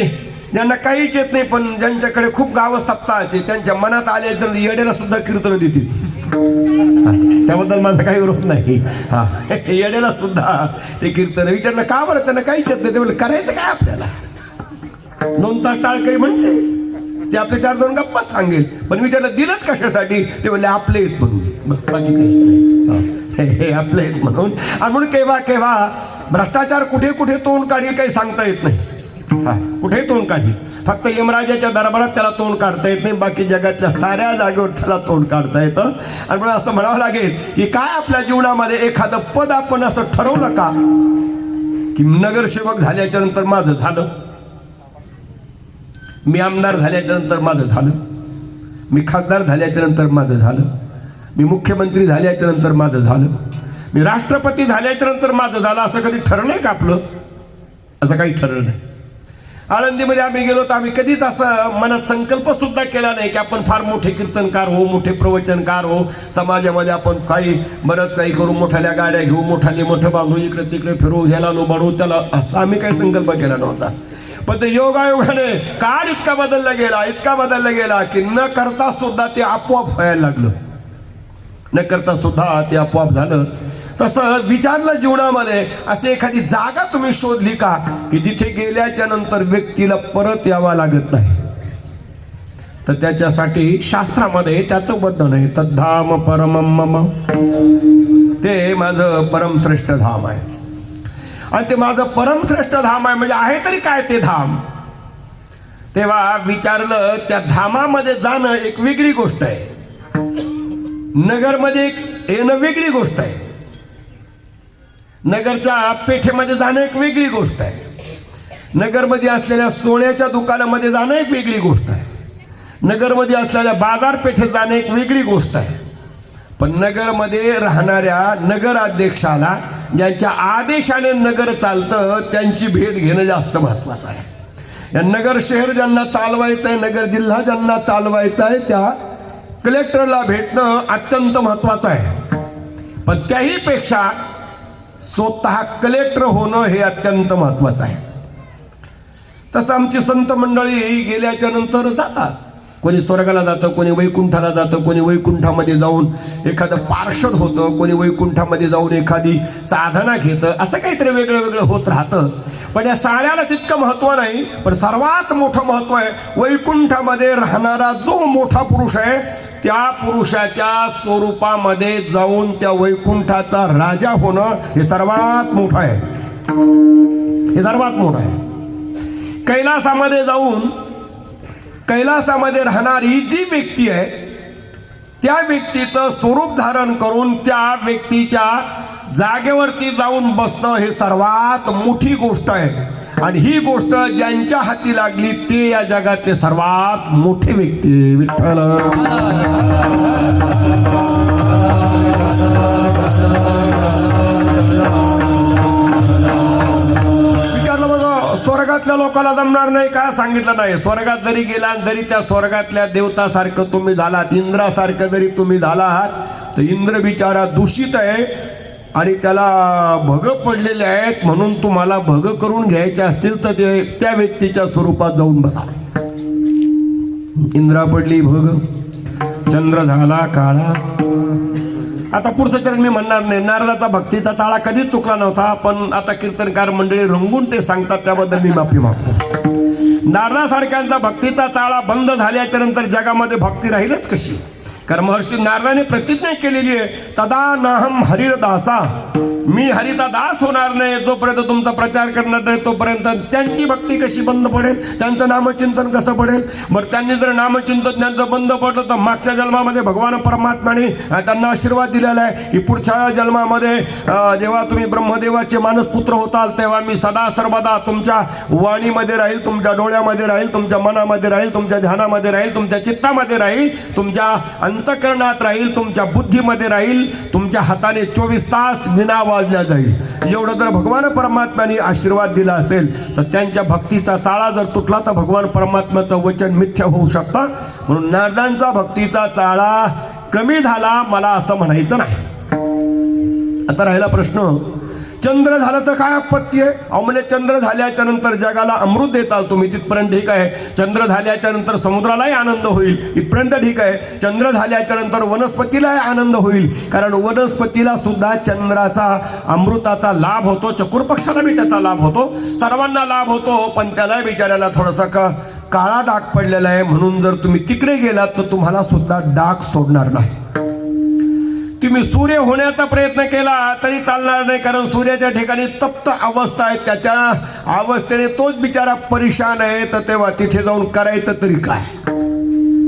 ज्यांना काहीच येत नाही पण ज्यांच्याकडे खूप गावं सप्ताहाचे, त्यांच्या मनात आले तर येड्याला सुद्धा कीर्तन देतील. त्याबद्दल माझा काही विरोध नाही. हा, येड्याला सुद्धा ते कीर्तन विचारलं का बरं, त्यांना काहीच येत नाही. ते म्हणलं करायचं काय आपल्याला, 2 तास टाळकरी म्हणते, ते आपले 4-2 गप्पा सांगेल. पण विचारलं दिलंच कशासाठी, ते म्हणले आपले आहेत म्हणून, बस बाकी काहीच नाही. हे आपले आहेत म्हणून. आणि म्हणून केव्हा भ्रष्टाचार कुठे कुठे तोंड काढील काही सांगता येत नाही. हा, कुठे तोंड काढील, फक्त यमराजाच्या दरबारात त्याला तोंड काढता येत नाही, बाकी जगातल्या साऱ्या जागेवर त्याला तोंड काढता येतं. आणि म्हणून असं म्हणावं लागेल की काय आपल्या जीवनामध्ये एखादं पद आपण असं ठरवलं का की नगरसेवक झाल्याच्या नंतर माझं झालं, मी आमदार झाल्याच्या नंतर माझं झालं, मी खासदार झाल्याच्या नंतर माझं झालं, मी मुख्यमंत्री झाल्याच्या नंतर माझं झालं, मी राष्ट्रपती झाल्याच्या नंतर माझं झालं, असं कधी ठरलंय का आपलं? असं काही ठरलं नाही. आळंदीमध्ये आम्ही गेलो तर आम्ही कधीच असं मनात संकल्प सुद्धा केला नाही की आपण फार मोठे कीर्तनकार हो, मोठे प्रवचनकार हो, समाजामध्ये आपण बरंच काही करू, मोठ्याल्या गाड्या घेऊ, मोठं बांधू, इकडे तिकडे फिरू, ह्याला लोबाडू त्याला, असं आम्ही काही संकल्प केला नव्हता. पण ते योगायोगाने काळ इतका बदलला गेला की न करता सुद्धा ते आपोआप व्हायला लागलं. न करता सुद्धा ते आपोआप झालं. तसं विचारलं जीवनामध्ये अशी एखादी जागा तुम्ही शोधली का की जिथे गेल्याच्या नंतर व्यक्तीला परत यावं लागत नाही. तर त्याच्यासाठी शास्त्रामध्ये त्याचं वर्णन आहे, तद्धाम परमम मम, ते माझं परमश्रेष्ठ धाम आहे. आणि ते माझं परमश्रेष्ठ धाम आहे म्हणजे आहे तरी काय ते धाम. तेव्हा विचारलं त्या धामामध्ये जाणं एक वेगळी गोष्ट आहे, नगरमध्ये येणं वेगळी गोष्ट आहे, नगरच्या पेठेमध्ये जाणं एक वेगळी गोष्ट आहे, नगरमध्ये असलेल्या सोन्याच्या दुकानामध्ये जाणं एक वेगळी गोष्ट आहे, नगरमध्ये असलेल्या बाजारपेठेत जाणं एक वेगळी गोष्ट आहे. पण नगरमध्ये राहणाऱ्या नगराध्यक्षाला ज्यांच्या आदेशाने नगर चालतं त्यांची भेट घेणं जास्त महत्वाचं आहे. या नगर शहर ज्यांना चालवायचं आहे, नगर जिल्हा ज्यांना चालवायचा आहे, त्या कलेक्टरला भेटणं अत्यंत महत्वाचं आहे. पण त्याही पेक्षा स्वतः कलेक्टर होणं हे अत्यंत महत्वाचं आहे. तसं आमची संत मंडळी गेल्याच्या नंतर जातात, कोणी स्वर्गाला जातं, कोणी वैकुंठाला जातं, कोणी वैकुंठामध्ये जाऊन एखादं पार्षद होतं, कोणी वैकुंठामध्ये जाऊन एखादी साधना घेतं, असं काहीतरी वेगळं होत राहतं. पण या साऱ्याला तितकं महत्व नाही. पण सर्वात मोठं महत्व आहे वैकुंठामध्ये राहणारा जो मोठा पुरुष आहे त्या पुरुषाच्या स्वरूपामध्ये जाऊन त्या वैकुंठाचा राजा होणं हे सर्वात मोठं आहे. हे सर्वात मोठं आहे. कैलासामध्ये जाऊन कैलासामध्ये राहणारी जी व्यक्ती आहे त्या व्यक्तीचं स्वरूप धारण करून त्या व्यक्तीच्या जागेवरती जाऊन बसणं हे सर्वात मोठी गोष्ट आहे. आणि ही गोष्ट ज्यांच्या हाती लागली ते या जगातले सर्वात मोठे व्यक्ती. विठ्ठल विचारलं बघा, स्वर्गातल्या लोकांना जमणार नाही का? सांगितलं नाही. स्वर्गात जरी गेला जरी त्या स्वर्गातल्या देवतासारखं तुम्ही झालात, इंद्रासारखं जरी तुम्ही झाला आहात तर इंद्र बिचारा दूषित आहे आणि त्याला भग पडलेले आहेत. म्हणून तुम्हाला भग करून घ्यायचे असतील तर ते त्या व्यक्तीच्या स्वरूपात जाऊन बसा. इंद्रा पडली भग, चंद्र झाला काळा. आता पुढचं चरण मी म्हणणार नाही. नारदाचा भक्तीचा ताळा कधीच चुकला नव्हता, पण आता कीर्तनकार मंडळी रंगून ते सांगतात त्याबद्दल मी माफी मागतो. नारदासारख्यांचा भक्तीचा ताळा बंद झाल्याच्या नंतर जगामध्ये भक्ती राहीलच कशी? कारण महर्षी नारदाने प्रतिज्ञा केलेली आहे, तदा नाहम हरिरदासा, मी हरीचा दास होणार नाही जोपर्यंत तुमचा प्रचार करणार नाही तोपर्यंत. त्यांची भक्ती कशी बंद पडेल? त्यांचं नामचिंतन कसं पडेल? बरं, त्यांनी जर नामचिंतन त्यांचं बंद पडलं तर मागच्या जन्मामध्ये भगवान परमात्माने त्यांना आशीर्वाद दिलेला आहे की पुढच्या जन्मामध्ये जेव्हा तुम्ही ब्रह्मदेवाचे मानसपुत्र होताल तेव्हा मी सदा सर्वदा तुमच्या वाणीमध्ये राहील, तुमच्या डोळ्यामध्ये राहील, तुमच्या मनामध्ये राहील, तुमच्या ध्यानामध्ये राहील, तुमच्या चित्तामध्ये राहील, तुमच्या अंतःकरणात राहील, तुमच्या बुद्धीमध्ये राहील, तुमच्या हाताने 24 तास विना वाजल्या जाईल. एवढं जर भगवान परमात्म्याने आशीर्वाद दिला असेल तर त्यांच्या भक्तीचा ताळा जर तुटला तर भगवान परमात्म्याचं वचन मिथ्या होऊ शकतं. म्हणून नारदांचा भक्तीचा ताळा कमी झाला मला असं म्हणायचं नाही. आता राहिला प्रश्न, चंद्र झालं तर काय आपत्ती आहे? अहो म्हणजे चंद्र झाल्याच्या नंतर जगाला अमृत देताल तुम्ही, तिथपर्यंत ठीक आहे. चंद्र झाल्याच्या नंतर समुद्रालाही आनंद होईल, इथपर्यंत ठीक आहे. चंद्र झाल्याच्या नंतर वनस्पतीलाही आनंद होईल, कारण वनस्पतीला सुद्धा चंद्राचा अमृताचा लाभ होतो, चकुर पक्षाला बी त्याचा लाभ होतो, सर्वांना लाभ होतो. पण त्याला बिचाऱ्याला थोडासा काळा डाग पडलेला आहे, म्हणून जर तुम्ही तिकडे गेलात तर तुम्हाला सुद्धा डाग सोडणार नाही. तुम्ही सूर्य होण्याचा प्रयत्न केला तरी चालणार नाही, कारण सूर्याच्या ठिकाणी तप्त अवस्था आहे, त्याच्या अवस्थेने तोच बिचारा परेशान आहे. तर तेव्हा तिथे जाऊन करायचं तरी काय?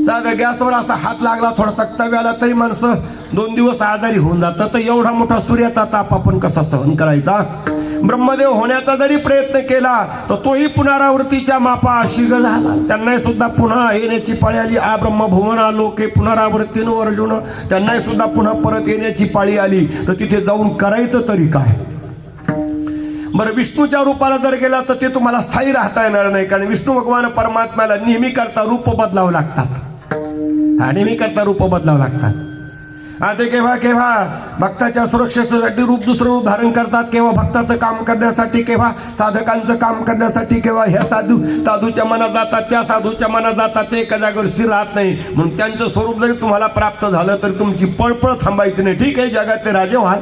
साधा गॅसवर असा हात लागला थोडासा तव्याला तरी माणसं 2 दिवस आजारी होऊन जातात. तर एवढा मोठा सूर्याचा ताप आपण कसा सहन करायचा? ब्रह्मदेव होण्याचा जरी प्रयत्न केला तर तोही पुनरावृत्तीच्या मापाशी झाला, त्यांनाही सुद्धा पुन्हा येण्याची पाळी आली. आ ब्रह्मभुवन लोके पुनरावृत्तीनो अर्जुन, त्यांनाही सुद्धा पुन्हा परत येण्याची पाळी आली. तर तिथे जाऊन करायचं तरी काय? बरं, विष्णूच्या रूपाला जर गेला तर ते तुम्हाला स्थायी राहता येणार नाही, कारण विष्णू भगवान परमात्म्याला नेहमी करता रूप बदलावं लागतात. नेहमी करता रूप बदलावं लागतात. आता केव्हा केव्हा भक्ताच्या सुरक्षेसाठी रूप दुसरं रूप धारण करतात, केव्हा भक्ताचं काम करण्यासाठी, केव्हा साधकांचं काम करण्यासाठी, केव्हा ह्या साधूच्या मनात जातात, त्या साधूच्या मनात जातात, ते एका जागेवर स्थिर राहत नाही. म्हणून त्यांचं स्वरूप जरी तुम्हाला प्राप्त झालं तरी तुमची पळपळ थांबायची नाही. ठीक आहे, जगात ते राजे व्हाल,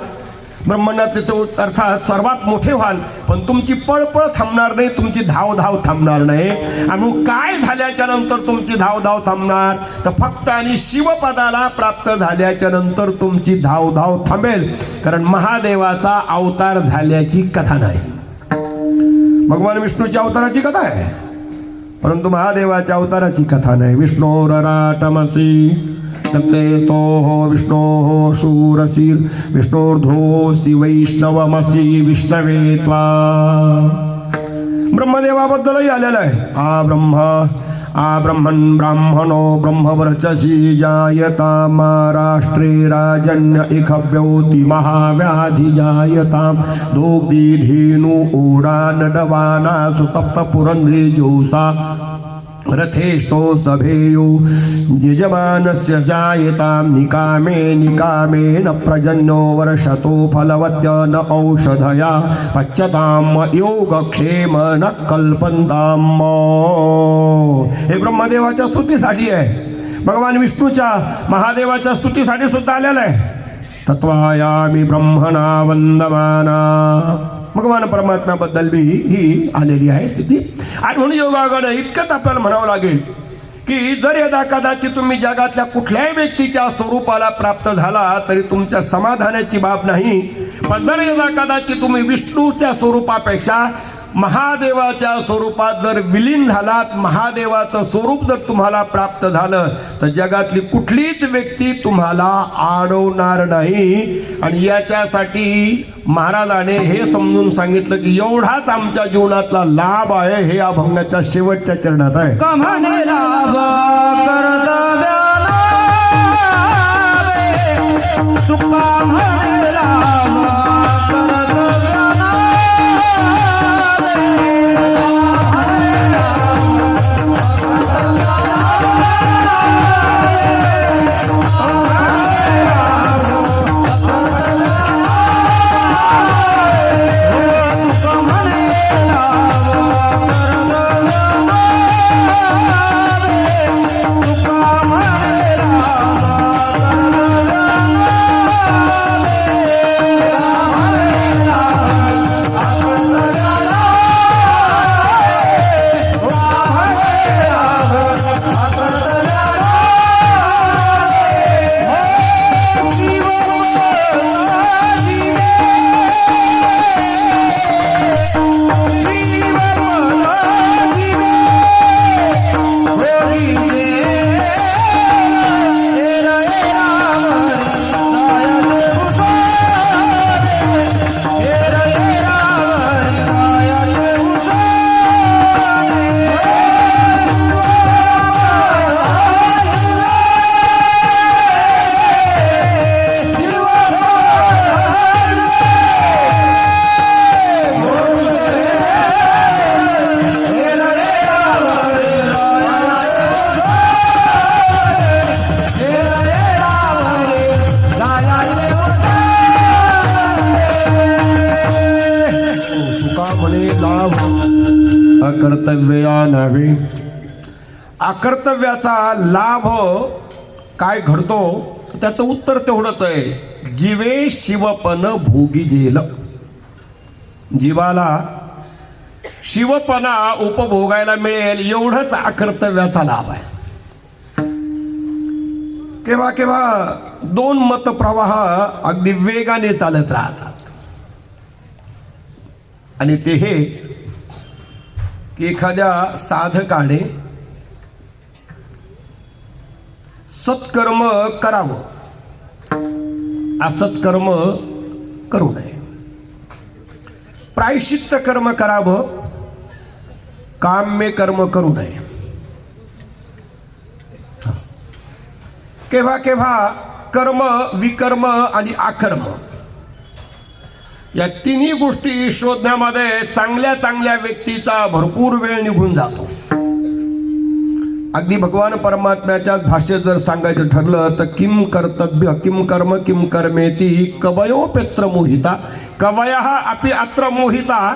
ब्रह्मांडातले अर्थात सर्वात मोठे व्हाल, पण तुमची पळपळ थांबणार नाही, तुमची धावधाव थांबणार नाही. आणि मग काय झाल्याच्या नंतर तुमची धावधाव थांबणार? तर फक्त आणि शिवपदाला प्राप्त झाल्याच्या नंतर तुमची धावधाव थांबेल, कारण महादेवाचा अवतार झाल्याची कथा नाही. भगवान विष्णूच्या अवताराची कथा आहे, परंतु महादेवाच्या अवताराची कथा नाही. विष्णोरराटमसी तत्ते स्तोः विष्णोः शूरसीर विष्णोर्धोऽसि वैष्णवमसि विष्णवे त्वा. ब्रह्मदेवाबद्दलही आलेलं आहे. आ ब्रह्मन् ब्राह्मणो ब्रह्मवर्चसी जायता महाराष्ट्रे राजन्य इखव्योति महाव्याधि जायताम दोग्धी धेनु ऊडान डवाना सुसप्त पुरंद्री जोसा रथेष्टो सभेयो यजमानस्य जायतां निकामेन प्रजन्यो वर्षतो फलवत्य न औषधया पच्यतां योगक्षेम न कल्पन्ताम्. हे ब्रह्मदेवाच्या स्तुतीसाठी आहे, भगवान विष्णूच्या महादेवाच्या स्तुतीसाठी सुद्धा आलेलं आहे. तत्वायामी ब्रह्मणा वंदमाना, भगवान परमात्म्याबद्दल बी ही आलेली आहे स्थिती. आणि म्हणून योगायोगानं इतकंच आपल्याला म्हणावं लागेल की जर यदा कदाचित तुम्ही जगातल्या कुठल्याही व्यक्तीच्या स्वरूपाला प्राप्त झाला तरी तुमच्या समाधानाची बाब नाही, पण जर यदा कदाचित तुम्ही विष्णूच्या स्वरूपापेक्षा महादेवाच्या स्वरूपात जर विलीन झालात, महादेवाचं स्वरूप जर तुम्हाला प्राप्त झालं तर जगातली कुठलीच व्यक्ती तुम्हाला अडवणार नाही. आणि याच्यासाठी महाराजाने हे समजून सांगितलं की एवढाच आमच्या जीवनातला लाभ आहे, हे अभंगाच्या शेवटच्या चरणात आहे. कमाने लाभ कर्तव्याला सुखा म्हणे लाभ कर्तव्याला म्हणे लाभ अकर्तव्या नव्हे. अकर्तव्याचा लाभ काय घडतो त्याचं उत्तर तेवढंच आहे, जीवे शिवपन भोगी जेल. जीवाला शिवपणा उपभोगायला मिळेल एवढंच अकर्तव्याचा लाभ आहे. केव्हा केव्हा दोन मतप्रवाह अगदी वेगाने चालत राहतात आणि ते हे की एखाद्या साधकाने सत्कर्म करावं, असत्कर्म करू नये. प्रायश्चित्त कर्म करावं, काम्य कर्म करू नये. केव्हा केव्हा कर्म, विकर्म आणि अकर्म या तिन्ही गोष्टी शोधण्यामध्ये चांगल्या चांगल्या व्यक्तीचा भरपूर वेळ निघून जातो. अगदी भगवान परमात्म्याच्या भाषेत जर सांगायचं ठरलं तर किम कर्तव्य किम कर्म किम कर्मेती कवयोपेत्र मोहिता कवयः अपि अत्र मोहिता.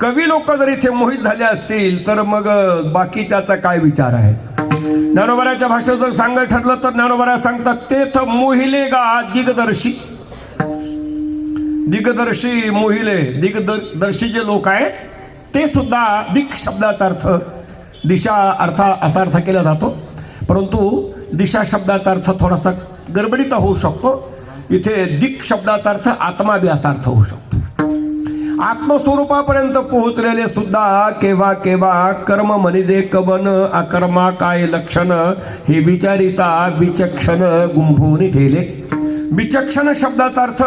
कवी लोक जर इथे मोहित झाले असतील तर मग बाकीच्याचा काय विचार आहे. ज्ञानोबराच्या भाषेत जर सांगायचं ठरलं तर ज्ञानोबरा सांगतात तेथ मोहिले गा दिग्दर्शी. दिग्दर्शी मोहिले, दिग्दर्शी जे लोक आहेत ते सुद्धा दिक शब्दाचा अर्थ दिशा असा अर्थ केला जातो, परंतु दिशा शब्दाचा अर्थ थोडासा गडबडीचा होऊ शकतो. इथे दिक शब्दाचा अर्थ आत्मा बी असा अर्थ होऊ शकतो. आत्मस्वरूपापर्यंत पोहोचलेले सुद्धा केव्हा केव्हा कर्म म्हणजे कवन अकर्मा काय लक्षण हे विचारिता विचक्षण गुंफून ठेले. विचक्षण शब्दाचा अर्थ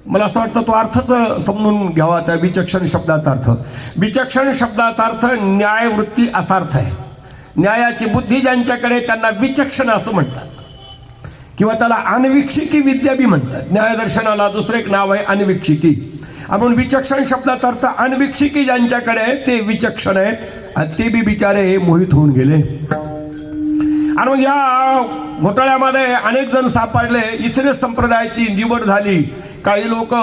मला असं वाटतं तो अर्थच समजून घ्यावा. त्या विचक्षण शब्दाचा अर्थ, विचक्षण शब्दाचा अर्थ न्यायवृत्ती असा अर्थ आहे. न्यायाची बुद्धी ज्यांच्याकडे त्यांना विचक्षण असं म्हणतात किंवा त्याला अनविक्षिकी विद्या बी म्हणतात. न्यायदर्शनाला दुसरं एक नाव आहे अनविक्षिकी. आपण विचक्षण शब्दाचा अर्थ अनविक्षिकी ज्यांच्याकडे ते विचक्षण आहेत आणि ते बी बिचारे मोहित होऊन गेले. आणि मग या घोटाळ्यामध्ये अनेक जण सापडले. इथेच संप्रदायाची निवड झाली. काही लोक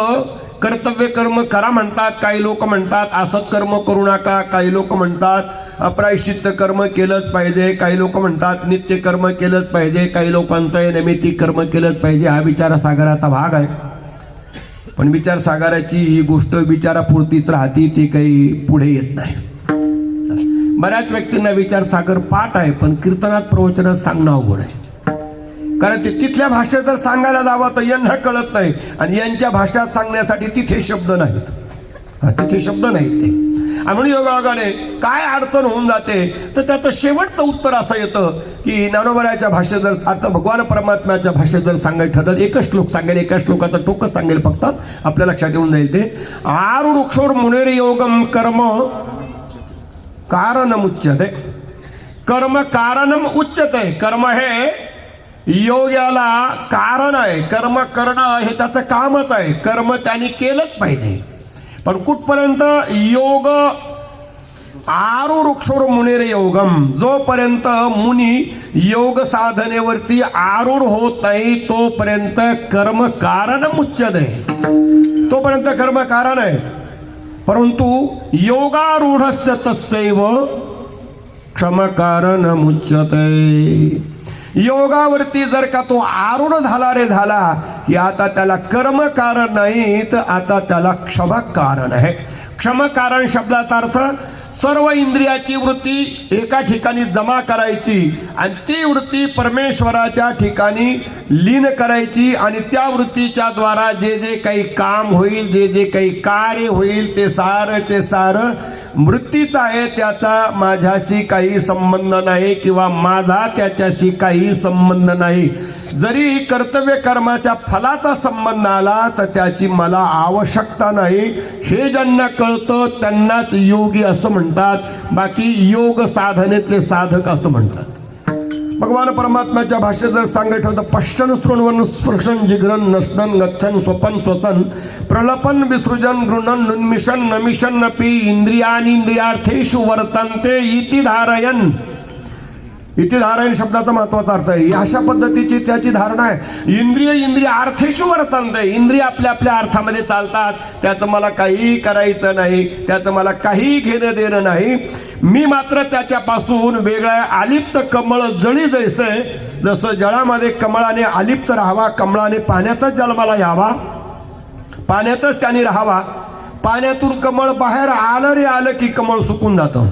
कर्तव्य कर्म करा म्हणतात, काही लोक म्हणतात असत्कर्म करू नका, काही लोक म्हणतात अप्रायश्चित्त कर्म केलंच पाहिजे, काही लोक म्हणतात नित्य कर्म केलंच पाहिजे, काही लोकांचं आहे नैमित्तिक कर्म केलंच पाहिजे. हा विचारसागराचा भाग आहे, पण विचारसागराची ही गोष्ट विचारापुरतीच राहते, ती काही पुढे येत नाही. बऱ्याच व्यक्तींना विचारसागर पाठ आहे, पण कीर्तनात प्रवचनात सांगणं अवघड आहे. कारण ते तिथल्या भाषेत जर सांगायला जावं तर यांना कळत नाही आणि यांच्या भाषात सांगण्यासाठी तिथे शब्द नाहीत. तिथे शब्द नाहीत ते. आणि म्हणून योगायोगाने काय अडचण होऊन जाते तर त्याचं शेवटचं उत्तर असं येतं की ज्ञानोबराच्या भाषेत जर अर्थ भगवान परमात्म्याच्या भाषेत जर सांगायचं ठरलं एकच श्लोक सांगेल, एका श्लोकाचा टोकच सांगेल फक्त, आपल्या लक्षात येऊन जाईल ते. आरुरुक्षोर मुनेर योगम कर्म कारणम उच्यते. कर्म कारणम उच्यते. कर्म हे योग्याला कारण आहे. कर्म करणं हे त्याचं कामच आहे. कर्म त्यांनी केलंच पाहिजे. पण कुठपर्यंत योग आरुरुक्षोर मुनेर योगम, जोपर्यंत मुनी योग साधनेवरती आरूढ होत नाही तोपर्यंत कर्म कारण उच्यते. तोपर्यंत कर्म कारण आहे. परंतु योगारूढस्य तस्यैव क्षम कारण मुच्यते. योगावरती जर का तो आरूढ झाला रे झाला की आता त्याला कर्म कारण नाही तर आता त्याला क्षम कारण आहे. क्षम कारण शब्दाचा अर्थ सर्व इंद्रियाची वृत्ती एका ठिकाणी जमा करायची आणि ती वृत्ती परमेश्वराच्या ठिकाणी लीन करायची आणि त्या वृत्तीच्या द्वारा जे जे काही काम होईल, जे जे काही कार्य होईल ते सारचे सार वृत्तीचा आहे. त्याचा माझ्याशी काही संबंध नाही किंवा माझा त्याच्याशी काही संबंध नाही. जरी कर्तव्य कर्माच्या फलाचा संबंध आला तर त्याची मला आवश्यकता नाही. हे ज्यांना कळतं त्यांनाच योगी असं म्हणतात. बाकी योग साधनेतले साधक असं म्हणतात. भगवान परमात्म्याच्या भाषेत जर सांगायचं तर पश्चन शृण्वन स्पृशन जिग्रन नष्टन गच्छन स्वपन स्वसन प्रलपन विसृजन गृणन नुन्मिशन नमिशन नपी इंद्रियानी इंद्रियार्थेषु वर्तन्ते इति धारयन. इथे धारण शब्दाचा महत्वाचा अर्थ आहे. अशा पद्धतीची त्याची धारणा आहे. इंद्रिय अर्थेषु वर्तन्ते. इंद्रिय आपल्या आपल्या अर्थामध्ये चालतात. त्याचं मला काही करायचं नाही, त्याचं मला काही घेणं देणं नाही. मी मात्र त्याच्यापासून वेगळा आलिप्त कमळ जळी जैसे. जसं जळामध्ये कमळाने आलिप्त राहावा, कमळाने पाण्यातच जन्माला यावा, पाण्यातच त्याने राहावा. पाण्यातून कमळ बाहेर आलं रे आलं की कमळ सुकून जातं.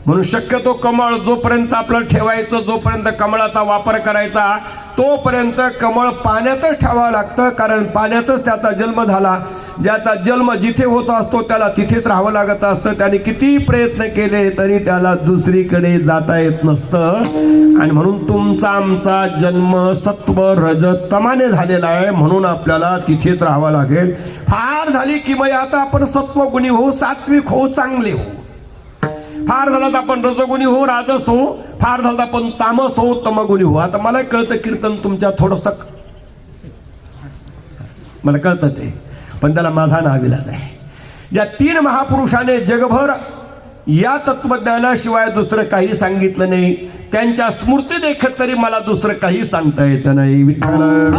म्हणून शक्यतो कमळ जोपर्यंत आपलं ठेवायचं, जोपर्यंत कमळाचा वापर करायचा, तोपर्यंत कमळ पाण्यातच ठेवावं लागतं. कारण पाण्यातच त्याचा जन्म झाला. ज्याचा जन्म जिथे होत असतो त्याला तिथेच राहावं लागत असतं. त्याने किती प्रयत्न केले तरी त्याला दुसरीकडे जाता येत नसतं. आणि म्हणून तुमचा आमचा जन्म सत्व रज तमाने झालेला आहे. म्हणून आपल्याला तिथेच राहावं लागेल. फार झाली की मग आता आपण सत्वगुणी होऊ, सात्विक होऊ, चांगले होऊ. फार झालं तर आपण रजगुणी हो, राजस हो. फार झालं तर आपण तामस हो, तमगुणी हो. आता मला कळतं कीर्तन तुमच्या थोडंसं मला कळतं ते, पण त्याला माझा नाविलाज आहे. या 3 महापुरुषाने जगभर या तत्वज्ञानाशिवाय दुसरं काही सांगितलं नाही. त्यांच्या स्मृती देखत तरी मला दुसरं काही सांगता यायचं नाही. विठ्ठल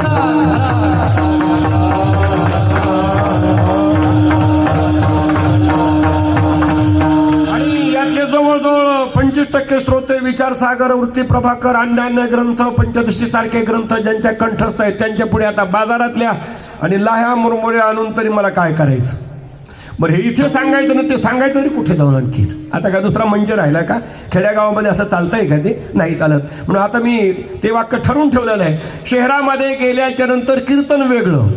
जवळजवळ 25% श्रोते विचारसागर, वृत्ती प्रभाकर, अन्यान्य ग्रंथ, पंचदशी सारखे ग्रंथ ज्यांच्या कंठस्थ आहेत त्यांच्या पुढे आता बाजारातल्या आणि लाह्या मुरमुरे आणून तरी मला काय करायचं. बरं, हे इथे सांगायचं ना, ते सांगायचं तरी कुठे जाऊन आणखी. आता काय दुसरा मंच राहिला का? खेड्यागावामध्ये असं चालतंय का? ते नाही चालत. म्हणून आता मी ते वाक्य ठरवून ठेवलेलं आहे. शहरामध्ये गेल्याच्या नंतर कीर्तन वेगळं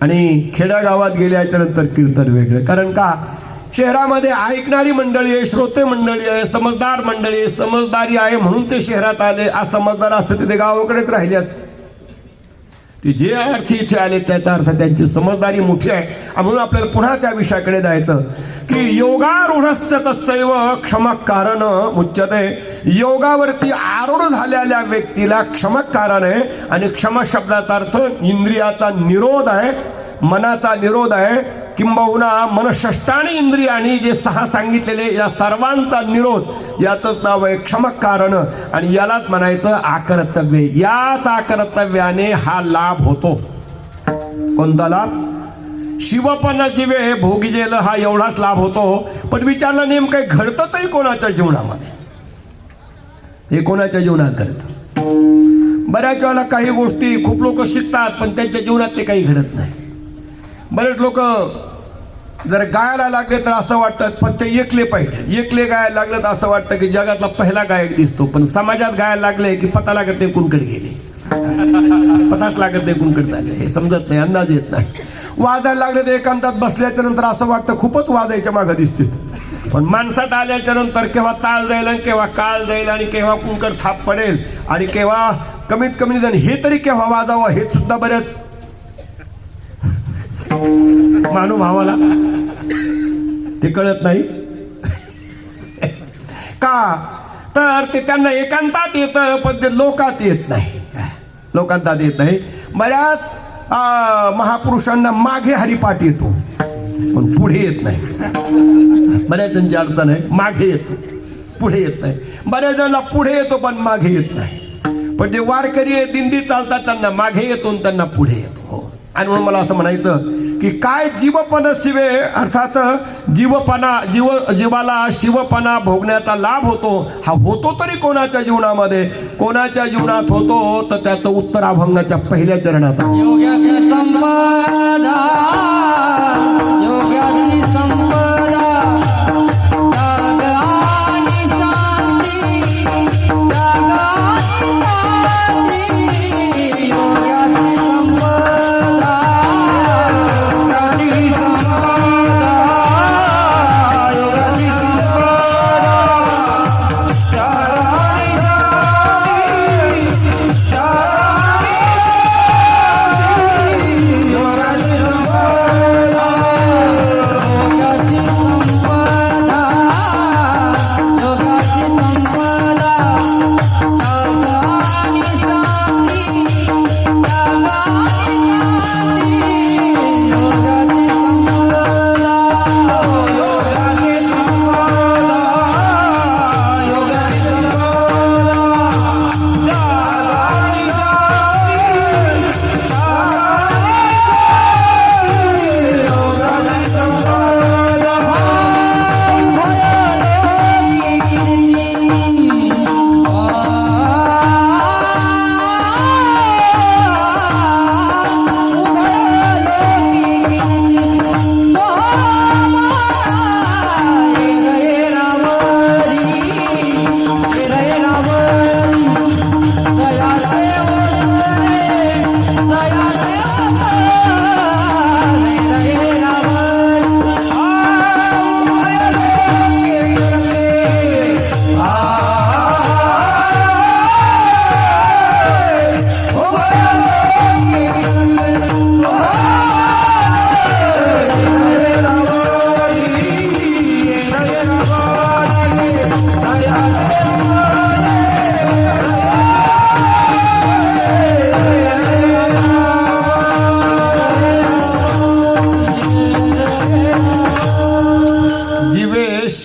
आणि खेड्यागावात गेल्याच्या नंतर कीर्तन वेगळं. कारण का? शहरामध्ये ऐकणारी मंडळी आहे, श्रोते मंडळी आहे, समजदार मंडळी आहे, समजदारी आहे म्हणून ते शहरात आले. असमजदार असते ते गावाकडेच राहिले असते. ते जे अर्थी इथे आले त्याचा अर्थ त्यांची समजदारी मोठी आहे. म्हणून आपल्याला पुन्हा त्या विषयाकडे जायचं की योगारूढस्य तस्सैव क्षमक कारण मुच्यते. योगावरती आरूढ झालेल्या व्यक्तीला क्षमक कारण आहे. आणि क्षम शब्दाचा अर्थ इंद्रियाचा निरोध आहे, मनाचा निरोध आहे. किंबहुना मनषष्टाणी इंद्रियाणी जे 6 सांगितलेले या सर्वांचा निरोध, याचंच नाव आहे क्षमक कारण. आणि यालाच म्हणायचं आकर्तव्य. याच आकर्तव्याने हा लाभ होतो. कोणता लाभ? शिवपन जीवे भोगिजेल, हा एवढाच लाभ होतो. पण विचारलं नेमकं घडतं तरी कोणाच्या जीवनामध्ये? हे कोणाच्या जीवनात घडतं? बऱ्याच वेळेला काही गोष्टी खूप लोक शिकतात पण त्यांच्या जीवनात ते काही घडत नाही. बरेच लोक जर गायला लागले तर असं वाटतं पण ते एकले पाहिजे. एकले गायला लागलं तर असं वाटतं की जगातला पहिला गायक दिसतो. पण समाजात गायला लागले की पता लागत नाही कुणकडे गेले, पताच लागत नाही कुणकडे चालले, हे समजत नाही, अंदाज येत नाही. वाजायला लागले तर एकांतात बसल्याच्या नंतर असं वाटतं खूपच वाजायच्या मागं दिसते. पण माणसात आल्याच्या नंतर केव्हा ताळ जाईल आणि केव्हा काळ जाईल आणि केव्हा कुणकड थाप पडेल आणि केव्हा कमीत कमी निदान हे तरी केव्हा वाजावं हे सुद्धा बऱ्याच महानुभावाला ते कळत नाही. का तर ते त्यांना एकांतात येतं पण ते लोकात येत नाही. लोकांतात येत नाही. बऱ्याच महापुरुषांना मागे हरिपाठ येतो पण पुढे येत नाही. बऱ्याच जणांची अडचण आहे, मागे येतो पुढे येत नाही. बऱ्याच जणांना पुढे येतो पण मागे येत नाही. पण जे वारकरी दिंडी चालतात त्यांना मागे येतो आणि त्यांना पुढे येतो. आणि म्हणून मला असं म्हणायचं की काय जीवपण शिवे, अर्थात जीवाला शिवपणा भोगण्याचा लाभ होतो. हा होतो तरी कोणाच्या जीवनामध्ये? कोणाच्या जीवनात होतो तर त्याचं उत्तर अभंगाच्या पहिल्या चरणात आहे. योगाची संपदा, योगाची संपदा, त्याग आणि शांती, त्याग आणि शांती, योगाची संपदा. योगाची संपदा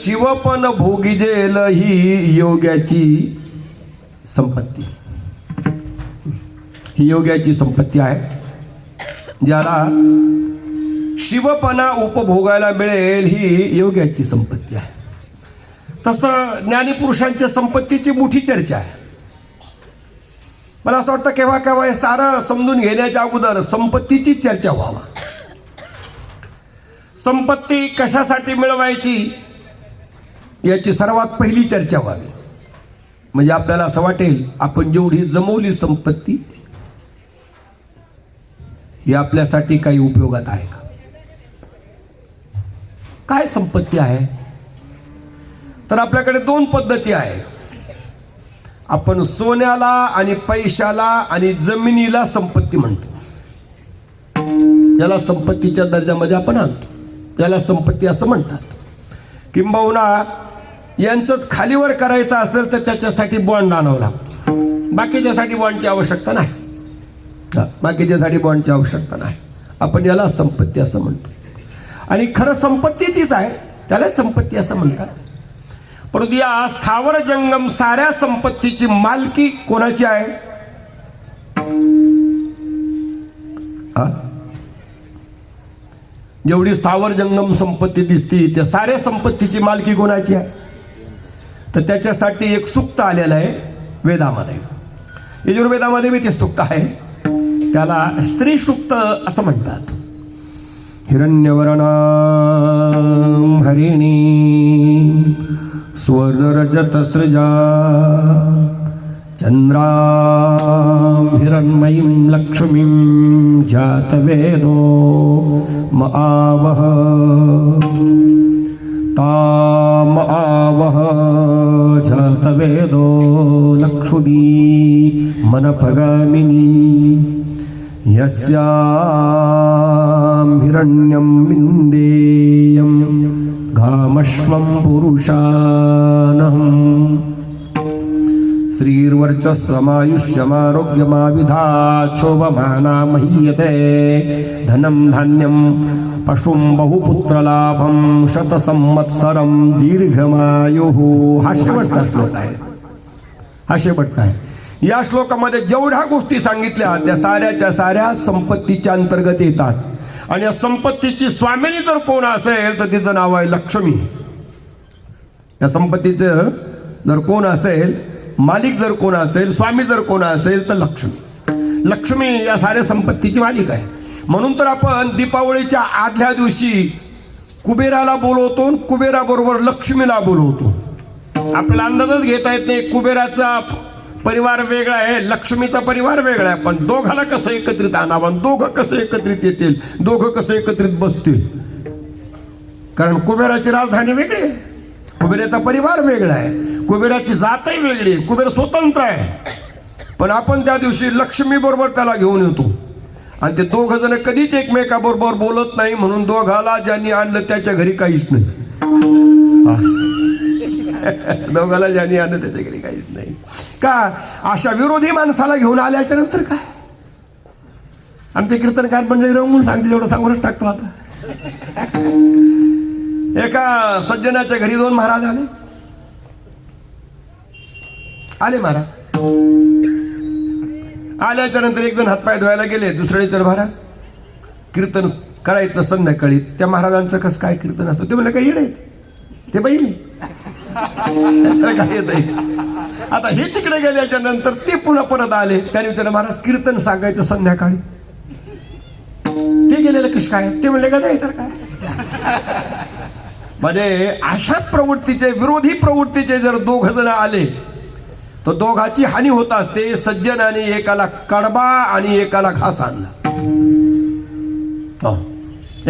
शिवपण भोगिजेल ही योग्याची संपत्ती. ही योग्याची संपत्ती आहे. ज्याला शिवपणा उपभोगायला मिळेल ही योग्याची संपत्ती आहे. तसं ज्ञानीपुरुषांच्या संपत्तीची मोठी चर्चा आहे. मला असं वाटतं केव्हा केव्हा हे सारं समजून घेण्याच्या अगोदर संपत्तीची चर्चा व्हावा. संपत्ती कशासाठी मिळवायची याची सर्वात पहिली चर्चा व्हावी. म्हणजे आपल्याला असं वाटेल आपण जेवढी जमवली संपत्ती ही आपल्यासाठी काही उपयोगात आहे का. काय संपत्ती आहे तर आपल्याकडे दोन पद्धती आहे. आपण सोन्याला आणि पैशाला आणि जमिनीला संपत्ती म्हणतो. याला संपत्तीच्या दर्जामध्ये आपण आणतो. याला संपत्ती असं म्हणतात. किंबहुना यांचंच खालीवर करायचं असेल तर त्याच्यासाठी बॉन्ड आणावं लागतो. बाकीच्यासाठी बॉन्डची आवश्यकता नाही. बाकीच्यासाठी बॉन्डची आवश्यकता नाही. आपण याला संपत्ती असं म्हणतो. आणि खरं संपत्ती तीच आहे, त्याला संपत्ती असं म्हणतात. परंतु या स्थावर जंगम साऱ्या संपत्तीची मालकी कोणाची आहे. जेवढी स्थावर जंगम संपत्ती दिसती त्या साऱ्या संपत्तीची मालकी कोणाची आहे. तर त्याच्यासाठी एक सूक्त आलेलं आहे वेदामध्ये. यजुर्वेदामध्ये बी ते सूक्त आहे. त्याला स्त्री सूक्त असं म्हणतात. हिरण्यवर्णां हरिणी स्वर्णरजतसृजा चंद्रां हिरण्मयीं लक्ष्मीं जातवेदो म आवह ताम आवह जातवेदो लक्ष्मी मनपगामिनी यस्यां हिरण्यं विन्देयं घामश्वं पुरुषानहम् श्रीर्वर्चस्वमायुष्यमारोग्यमाविधाच्छोभमाना महीयते धनं धान्यं पशुं बहुपुत्रलाभं शतसंवत्सरं दीर्घमायुः. हा शेवटचा श्लोक आहे. हा शेवटचा आहे. या श्लोकामध्ये जेवढ्या गोष्टी सांगितल्या त्या साऱ्याच्या साऱ्या संपत्तीच्या अंतर्गत येतात. आणि या संपत्तीची स्वामिनी जर कोण असेल तर तिचं नाव आहे लक्ष्मी. या संपत्तीचं जर कोण असेल, मालिक जर कोण असेल, स्वामी जर कोण असेल तर लक्ष्मी. लक्ष्मी या साऱ्या संपत्तीची मालिक आहे. म्हणून तर आपण दीपावलीच्या आदल्या दिवशी कुबेराला बोलवतो, कुबेराबरोबर लक्ष्मीला बोलवतो. आपल्याला अंदाजच घेता येत नाही. कुबेराचा परिवार वेगळा आहे, लक्ष्मीचा परिवार वेगळा आहे. पण दोघाला कसं एकत्रित आणावं, दोघं कसं एकत्रित येतील, दोघं कसं एकत्रित बसतील. कारण कुबेराची राजधानी वेगळी आहे, कुबेराचा परिवार वेगळा आहे, कुबेराची जातही वेगळी आहे, कुबेर स्वतंत्र आहे. पण आपण त्या दिवशी लक्ष्मी बरोबर त्याला घेऊन येतो. आणि ते दोघं जण कधीच एकमेकाबरोबर बोलत नाही. म्हणून दोघाला ज्यांनी आणलं त्याच्या घरी काहीच नाही. दोघाला ज्यांनी आणलं त्याच्या घरी काहीच नाही. का अशा विरोधी माणसाला घेऊन आल्याच्या नंतर काय आमचे कीर्तनकार मंडळी रंगून सांगते तेवढं सांगूनच टाकतो. आता एका सज्जनाच्या घरी 2 महाराज आले महाराज आल्याच्या नंतर एक जण हातपाय धुवायला गेले, दुसरे चल महाराज कीर्तन करायचं संध्याकाळी. त्या महाराजांचं कसं काय कीर्तन असतं ते म्हणलं काही येडे ते बहिणी काय येत. आता हे तिकडे गेल्याच्या नंतर ते पुन्हा परत आले. त्याने विचारलं महाराज कीर्तन सांगायचं संध्याकाळी. ते गेलेलं कसं काय ते म्हणले का नाही तर काय. म्हणजे अशा प्रवृत्तीचे विरोधी प्रवृत्तीचे जर 2 जण आले तर दोघाची हानी होत असते. सज्जनाने एकाला कडबा आणि एकाला घास आणला.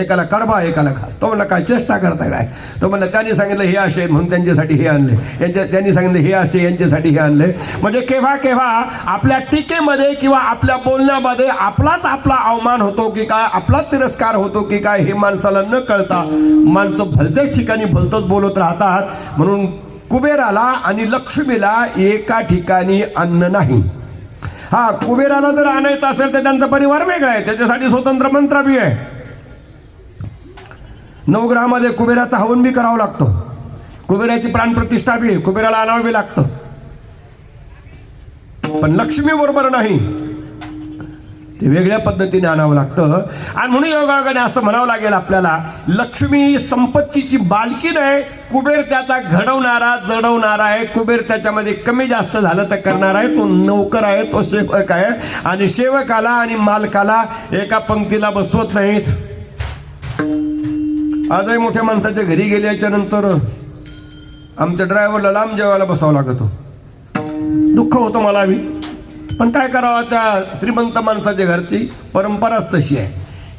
एकाला कडबा एकाला घास. तो म्हणला काय चेष्टा करताय काय. तो म्हणला त्यांनी सांगितलं हे असे म्हणून त्यांच्यासाठी हे आणले, त्यांनी सांगितलं हे असे यांच्यासाठी हे आणले. म्हणजे केव्हा केव्हा आपल्या टीकेमध्ये किंवा आपल्या बोलण्यामध्ये आपला अवमान होतो की काय, आपला तिरस्कार होतो की काय हे माणसाला न कळता माणसं भलत्याच ठिकाणी भलतंच बोलत राहतात. म्हणून कुबेराला आणि लक्ष्मीला एका ठिकाणी अन्न नाही. हा कुबेराला जर आणायचं असेल तर त्यांचा परिवार वेगळा आहे, त्याच्यासाठी स्वतंत्र मंत्र बी आहे. नवग्रहामध्ये कुबेराचा हवन बी करावा लागतो. कुबेराची प्राणप्रतिष्ठा बी आहे, कुबेराला आणावं बी लागतं, पण लक्ष्मी बरोबर नाही, ते वेगळ्या पद्धतीने आणावं लागतं. आणि म्हणून योगायोगाने असं म्हणावं लागेल आपल्याला, लक्ष्मी संपत्तीची बालकी नाही, कुबेर त्याचा घडवणारा जडवणारा आहे. कुबेर त्याच्यामध्ये कमी जास्त झालं तर करणार आहे, तो नौकर आहे, तो सेवक आहे. आणि सेवकाला आणि मालकाला एका पंक्तीला बसवत नाहीत. आजही मोठ्या माणसाच्या घरी गेल्याच्या नंतर आमच्या ड्रायव्हरला लांब जेवायला बसावं लागतं. दुःख होतं मला बी, पण काय करावं, त्या श्रीमंत माणसाच्या घरची परंपराच तशी आहे.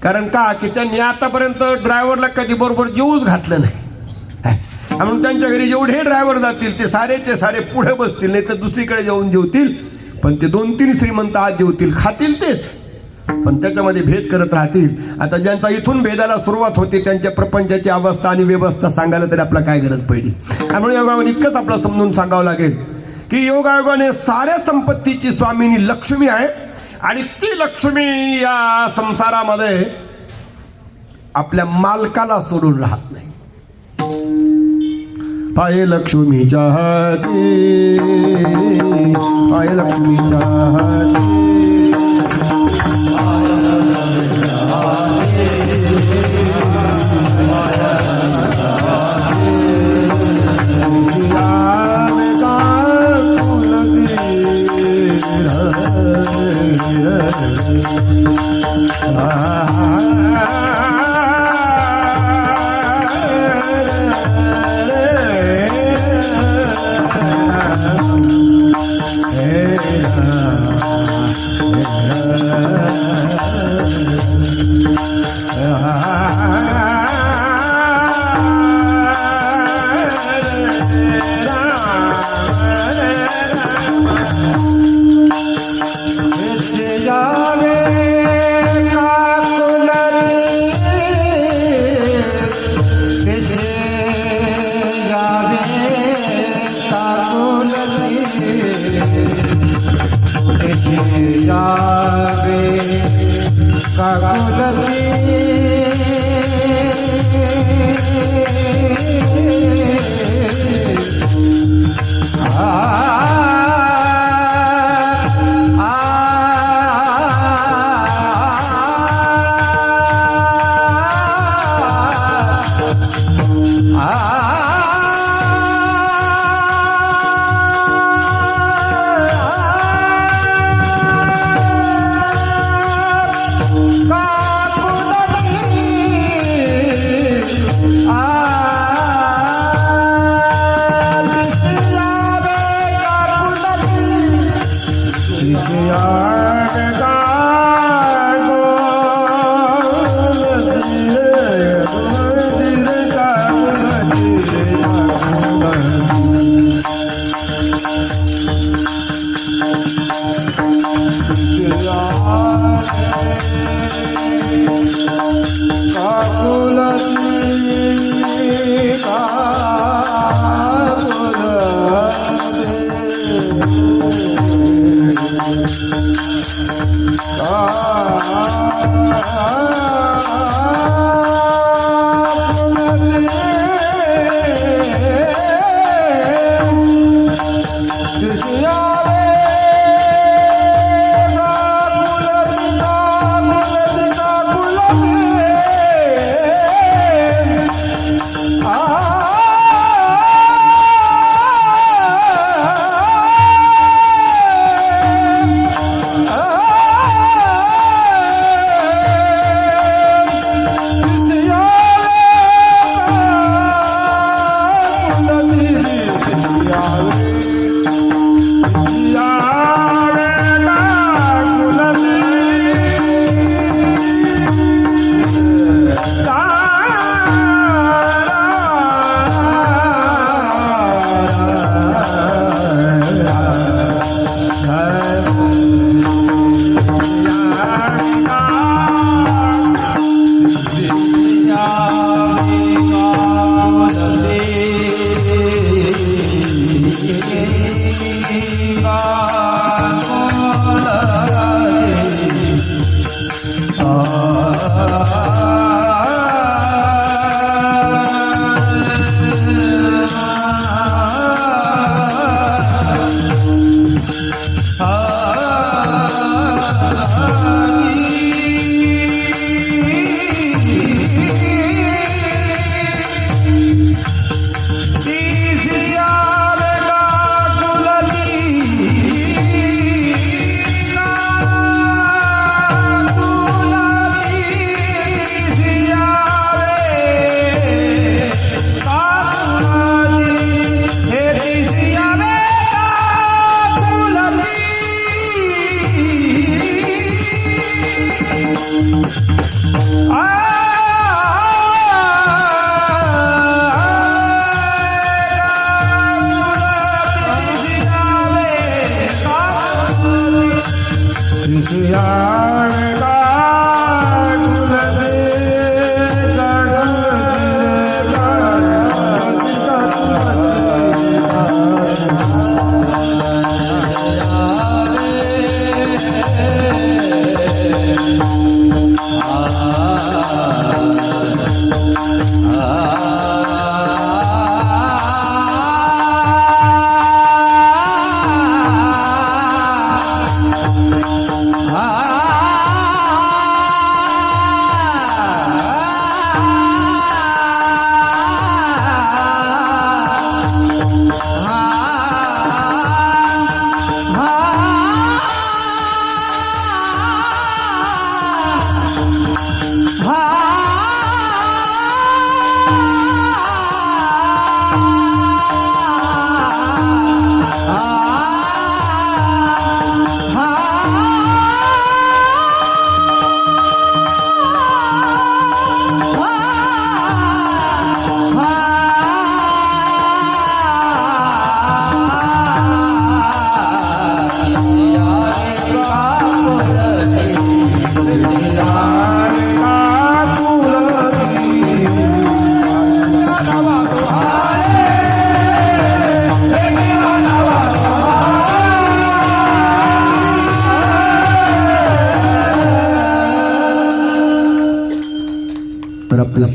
कारण का की त्यांनी आतापर्यंत ड्रायव्हरला कधी बरोबर जेवूच घातलं नाही. म्हणून त्यांच्या घरी जेवढे ड्रायव्हर जातील ते सारेचे सारे पुढे बसतील, नाही तर दुसरीकडे जाऊन जेवतील. पण ते 2-3 श्रीमंत आज जेवतील, खातील तेच, पण त्याच्यामध्ये भेद करत राहतील. आता ज्यांचा इथून भेदाला सुरुवात होती त्यांच्या प्रपंचाची अवस्था आणि व्यवस्था सांगायला तरी आपला काय गरज पडली. त्यामुळे योगायोगाने इतकंच आपलं समजून सांगावं लागेल की योगायोगाने साऱ्या संपत्तीची स्वामिनी लक्ष्मी आहे. आणि ती लक्ष्मी या संसारामध्ये आपल्या मालकाला सोडून राहत नाही. पाय लक्ष्मीच्या हाती, पाय लक्ष्मीच्या हाती,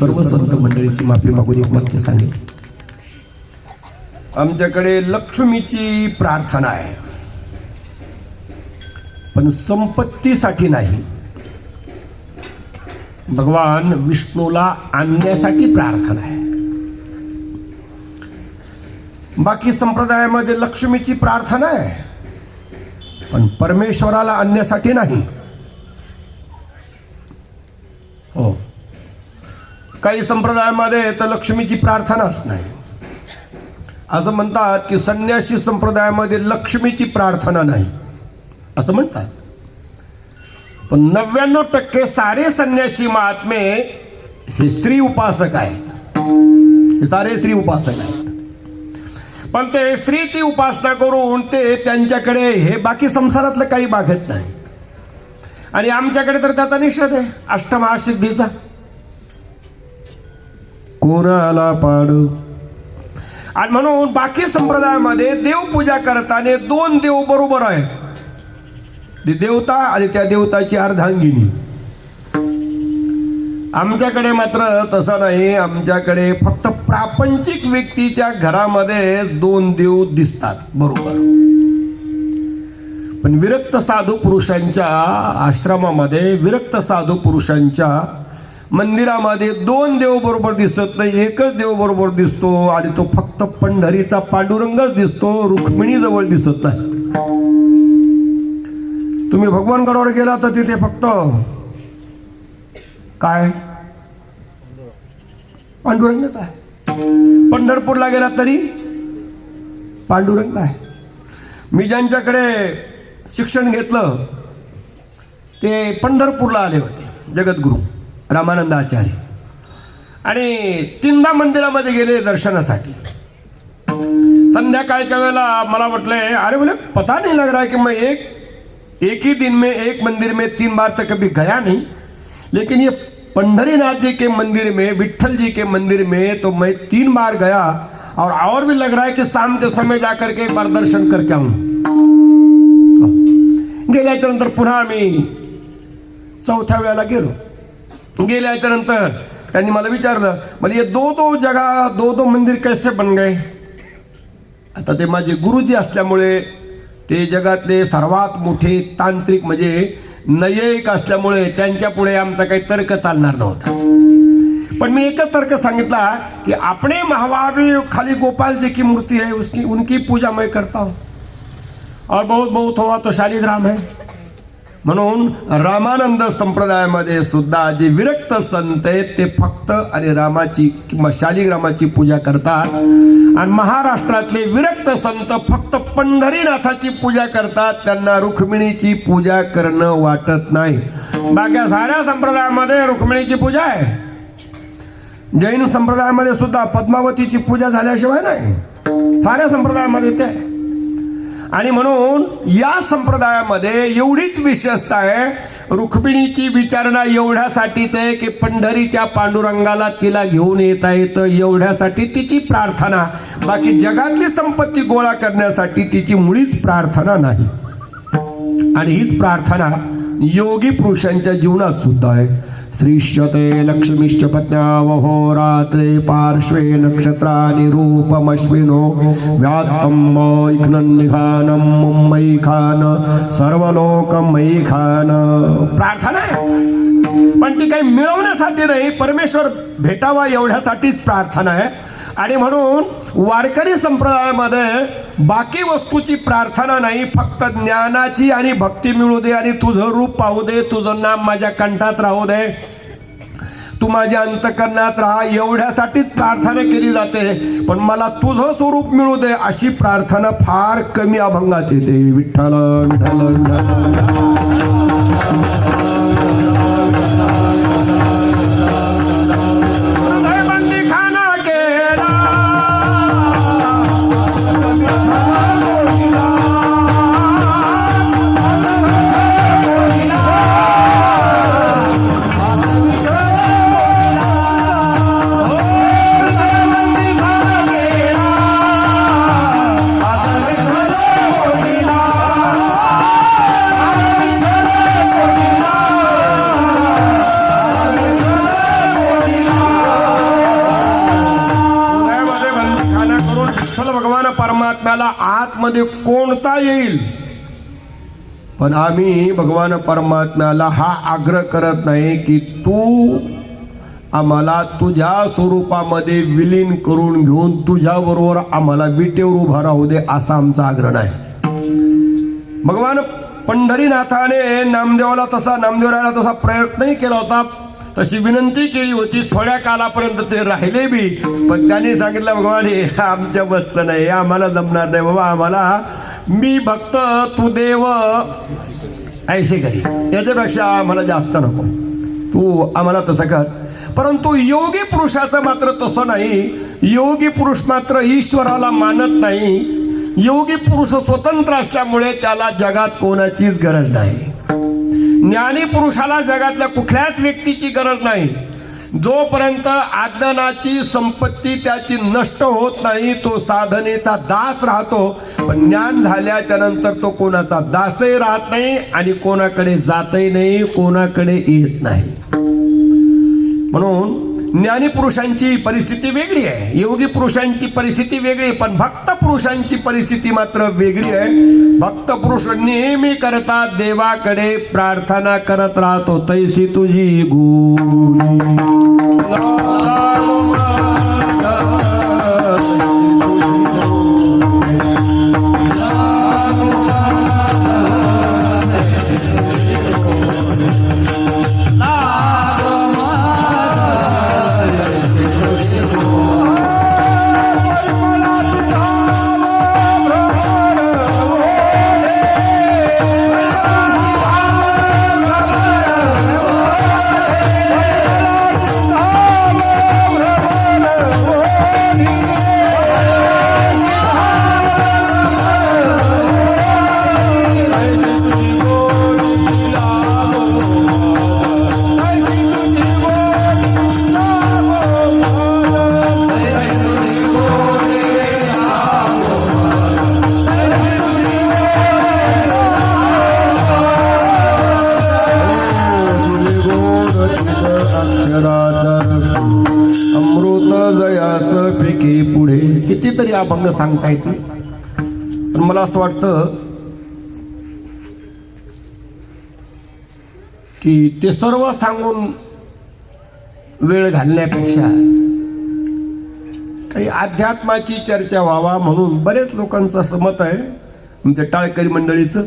सर्व संत मंडळीची माफी मागून एक वाक्य सांगेल. आमच्याकडे लक्ष्मीची प्रार्थना आहे, पण संपत्तीसाठी नाही. भगवान विष्णूला आणण्यासाठी प्रार्थना आहे. बाकी संप्रदायामध्ये लक्ष्मीची प्रार्थना आहे, पण परमेश्वराला आणण्यासाठी नाही. हो, काही संप्रदायामध्ये तर लक्ष्मीची प्रार्थनाच नाही. असं म्हणतात की संन्यासी संप्रदायामध्ये लक्ष्मीची प्रार्थना नाही असं म्हणतात. पण 99% सारे संन्यासी महात्मे हे स्त्री उपासक आहेत. हे सारे स्त्री उपासक आहेत. पण ते स्त्रीची उपासना करून ते त्यांच्याकडे हे बाकी संसारातलं काही मागत नाही. आणि आमच्याकडे तर त्याचा निषेध आहे अष्टमहासिद्धीचा. कोणाला पाडू. आणि म्हणून बाकी संप्रदायामध्ये देवपूजा करताना 2 देव बरोबर आहेत, ती देवता आणि त्या देवताची अर्धांगिनी. आमच्याकडे मात्र तसं नाही. आमच्याकडे फक्त प्रापंचिक व्यक्तीच्या घरामध्ये 2 देव दिसतात बरोबर, पण विरक्त साधू पुरुषांच्या आश्रमामध्ये, विरक्त साधू पुरुषांच्या मंदिरामध्ये 2 देव बरोबर दिसत नाही, एकच देव बरोबर दिसतो. आणि तो फक्त पंढरीचा पांडुरंगच दिसतो, रुक्मिणी जवळ दिसत नाही. तुम्ही भगवानगडावर गेला तर तिथे फक्त काय पांडुरंगच आहे. पंढरपूरला गेला तरी पांडुरंग आहे. मी ज्यांच्याकडे शिक्षण घेतलं ते पंढरपूरला आले होते, जगद्गुरू रामानंद आचार्य, आणि 3दा मंदिरामध्ये गेले दर्शनासाठी. संध्याकाळच्या वेळेला मला म्हटलंय, अरे बोले पता नहीं लग रहा है कि मैं एक ही दिन में एक मंदिर में 3 बार तक कभी गया नहीं, लेकिन ये पंढरीनाथ जी के मंदिर में, विट्ठल जी के मंदिर में तो मैं 3 बार गया, और भी लग रहा है कि शाम के समय जाकर के एक बार दर्शन करके आऊं. गेल्याच्या नंतर पुन्हा आम्ही 4थ्या वेळेला गेलो. गेल्याच्या नंतर त्यांनी मला विचारलं, म्हणजे ये दो जगह दो मंदिर कैसे बन गए. आता ते माझे गुरुजी असल्यामुळे, ते जगातले सर्वात मोठे तांत्रिक म्हणजे नैयायिक असल्यामुळे त्यांच्या पुढे आमचा काही तर्क चालणार नव्हता. पण मी एकच तर्क सांगितला कि अपने महावीर खाली गोपाल जी की मूर्ति है, उनकी पूजा मैं करता हूँ, और बहुत हुआ तो शालिग्राम है. म्हणून रामानंद संप्रदायामध्ये सुद्धा जे विरक्त संत आहेत ते फक्त आणि रामाची किंवा शालिग्रामाची पूजा करतात. आणि महाराष्ट्रातले विरक्त संत फक्त पंढरीनाथाची पूजा करतात, त्यांना रुक्मिणीची पूजा करणं वाटत नाही. बाकी साऱ्या संप्रदायामध्ये रुक्मिणीची पूजा आहे. जैन संप्रदायामध्ये सुद्धा पद्मावतीची पूजा झाल्याशिवाय नाही, साऱ्या संप्रदायामध्ये ते. आणि म्हणून या संप्रदायामध्ये एवढीच विशेषता आहे, रुक्मिणीची विचारणा एवढ्यासाठीच आहे की पंढरीच्या पांडुरंगाला तिला घेऊन येता येतं, एवढ्यासाठी तिची प्रार्थना. बाकी जगातली संपत्ती गोळा करण्यासाठी तिची मुळीच प्रार्थना नाही. आणि हीच प्रार्थना योगी पुरुषांच्या जीवनात सुद्धा आहे. श्रीश्चते लक्ष्मीश्च पत्न्यावहो रात्रे पार्श्वे नक्षत्राणि रूपमश्विनो व्यात्तम इक्नन्निघानं मुम्मैखान सर्वलोकमैखान. प्रार्थना आहे, पण ती काही मिळवण्यासाठी नाही, परमेश्वर भेटावा एवढ्यासाठीच प्रार्थना आहे. आणि म्हणून वारकरी संप्रदायामध्ये बाकी वस्तूची प्रार्थना नाही, फक्त ज्ञानाची आणि भक्ती मिळू दे, आणि तुझं रूप पाहू दे, तुझं नाम माझ्या कंठात राहू दे, तू माझ्या अंतकरणात राहा, एवढ्यासाठीच प्रार्थना केली जाते. पण मला तुझं स्वरूप मिळू दे अशी प्रार्थना फार कमी अभंगात येते. विठ्ठल विठ्ठल विठ्ठल. विठ्ठल भगवान परमात्म्याला आतमध्ये कोणता येईल, पण आम्ही भगवान परमात्म्याला हा आग्रह करत नाही की तू आम्हाला तुझ्या स्वरूपामध्ये विलीन करून घेऊन तुझ्याबरोबर आम्हाला विटेवर उभा राहू दे, असा आमचा आग्रह नाही. भगवान पंढरीनाथाने नामदेवरायाला तसा प्रयत्नही केला होता, तशी विनंती केली होती, थोड्या कालापर्यंत ते राहिले बी, पण त्यांनी सांगितलं भगवान हे आमच्या बसचं नाही, आम्हाला जमणार नाही बाबा, आम्हाला मी भक्त तू देव ऐसे करी, याच्यापेक्षा आम्हाला जास्त नको, तू आम्हाला तसं कर. परंतु योगी पुरुषाचं मात्र तसं नाही. योगी पुरुष मात्र ईश्वराला मानत नाही. योगी पुरुष स्वतंत्र असल्यामुळे त्याला जगात कोणाचीच गरज नाही. ज्ञानी पुरुषाला जगातल्या कुठल्याच व्यक्तीची गरज नाही. जोपर्यंत अज्ञानाची संपत्ती त्याची नष्ट होत नाही तो साधनेचा दास राहतो. पण ज्ञान झाल्याच्या नंतर तो कोणाचा दासही राहत नाही आणि कोणाकडे जातही नाही, कोणाकडे येत नाही. म्हणून ज्ञानी पुरुषांची परिस्थिती वेगळी आहे, योगी पुरुषांची परिस्थिती वेगळी, पण भक्त पुरुषांची परिस्थिती मात्र वेगळी आहे. भक्त पुरुष नेहमी करता देवाकडे प्रार्थना करत राहतो, तैसी तुझी गुणी अमृत जयास पिके पुढे. कितीतरी अभंग सांगता येते, पण मला असं वाटतं की ते सर्व सांगून वेळ घालण्यापेक्षा काही अध्यात्माची चर्चा व्हावा म्हणून बरेच लोकांचं असं मत आहे, म्हणजे टाळकरी मंडळीचं,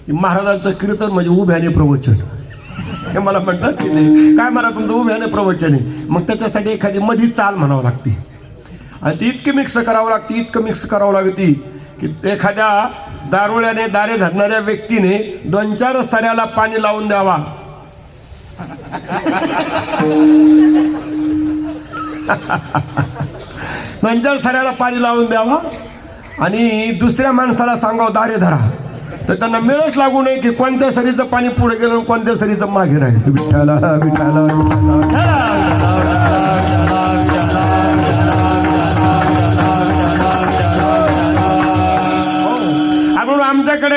की महाराजांचं कीर्तन म्हणजे उभ्याने प्रवचन. हे मला म्हणतात की नाही काय मला तुमचं उभ्याने प्रवचन आहे, मग त्याच्यासाठी एखादी मधी चाल म्हणावं लागते आणि ती इतकी मिक्स करावं लागते, इतकं मिक्स करावं लागते की एखाद्या दारुळ्याने दारे धरणाऱ्या व्यक्तीने 2-4 सऱ्याला पाणी लावून द्यावा. 2-4 सऱ्याला पाणी लावून द्यावा आणि दुसऱ्या माणसाला सांगावं दारे धरा, तर त्यांना मिळच लागू नये की कोणत्या सरीचं पाणी पुढे गेलं आणि कोणत्या सरीचं मागे राहील. विठ्ठला विठ्ठला म्हणून आमच्याकडे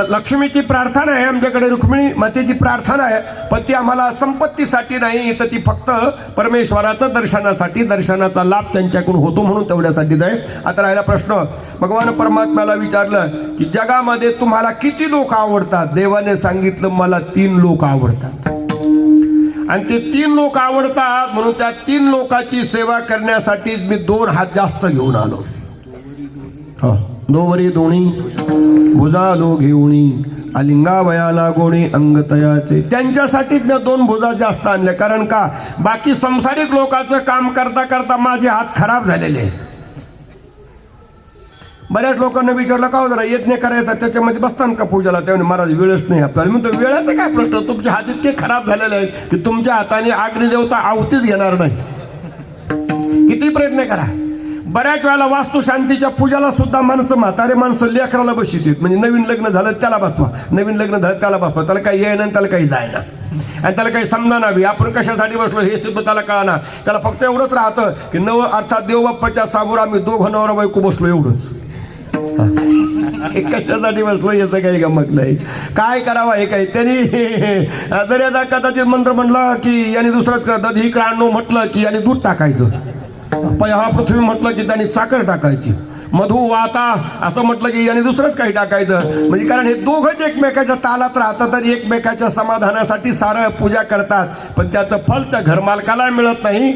लक्ष्मीची प्रार्थना आहे, आमच्याकडे रुक्मिणी मातेची प्रार्थना आहे, पण ती आम्हाला संपत्तीसाठी नाही, तर ती फक्त परमेश्वराचं दर्शनासाठी, दर्शनाचा लाभ त्यांच्याकडून होतो म्हणून तेवढ्यासाठीच आहे. आता राहिला प्रश्न, भगवान परमात्म्याला विचारलं की जगामध्ये तुम्हाला किती लोक आवडतात? देवाने सांगितलं मला 3 लोक आवडतात आणि ते 3 लोक आवडतात म्हणून त्या 3 लोकांची सेवा करण्यासाठी मी 2 हात जास्त घेऊन आलो. दोवरी दोणी भुजालो घेऊणी अलिंगा वयाला गोणी अंग तयाचे. त्यांच्यासाठीच मी 2 भुजा जास्त आणल्या, कारण का बाकी संसारिक लोकांचं काम करता करता माझे हात खराब झालेले आहेत. बऱ्याच लोकांना विचारलं का जरा यज्ञ करायचा त्याच्यामध्ये बसताना का पूजाला, त्यामुळे महाराज वेळच नाही आपल्याला. म्हणतो वेळाचा काय प्रश्न, तुमचे हात इतके खराब झालेले आहेत की तुमच्या हाताने अग्निदेवता आहुतीच घेणार नाही. किती प्रयत्न करा. बऱ्याच वेळेला वास्तुशांतीच्या पूजाला सुद्धा माणसं, म्हातारे माणसं लेकराला बसतात, म्हणजे नवीन लग्न झालं त्याला बसवा, नवीन लग्न झालं त्याला बसवा, त्याला काही येईना त्याला काही जायना आणि त्याला काही समजा बी आपण कशासाठी बसलो हे सुद्धा त्याला कळना. त्याला फक्त एवढंच राहतं की अर्थात देवबाप्पाच्या समोर आम्ही 2 नवरा बायको बसलो एवढंच. कशासाठी बसलो याचं काही गमक नाही. काय करावं हे काही त्यांनी जर याचा कदाचित मंत्र म्हणलं की याने दुसरंच करतात, ही क्राणू म्हटलं की याने दूध टाकायचं, पहा पृथ्वी म्हटलं की त्यांनी साखर टाकायची, मधु वाता असं म्हटलं की याने दुसरंच काही टाकायचं, म्हणजे कारण हे दोघंच एकमेकाच्या तालात राहतात आणि एकमेकाच्या समाधानासाठी सारं पूजा करतात, पण त्याचं फल त्या घरमालकाला मिळत नाही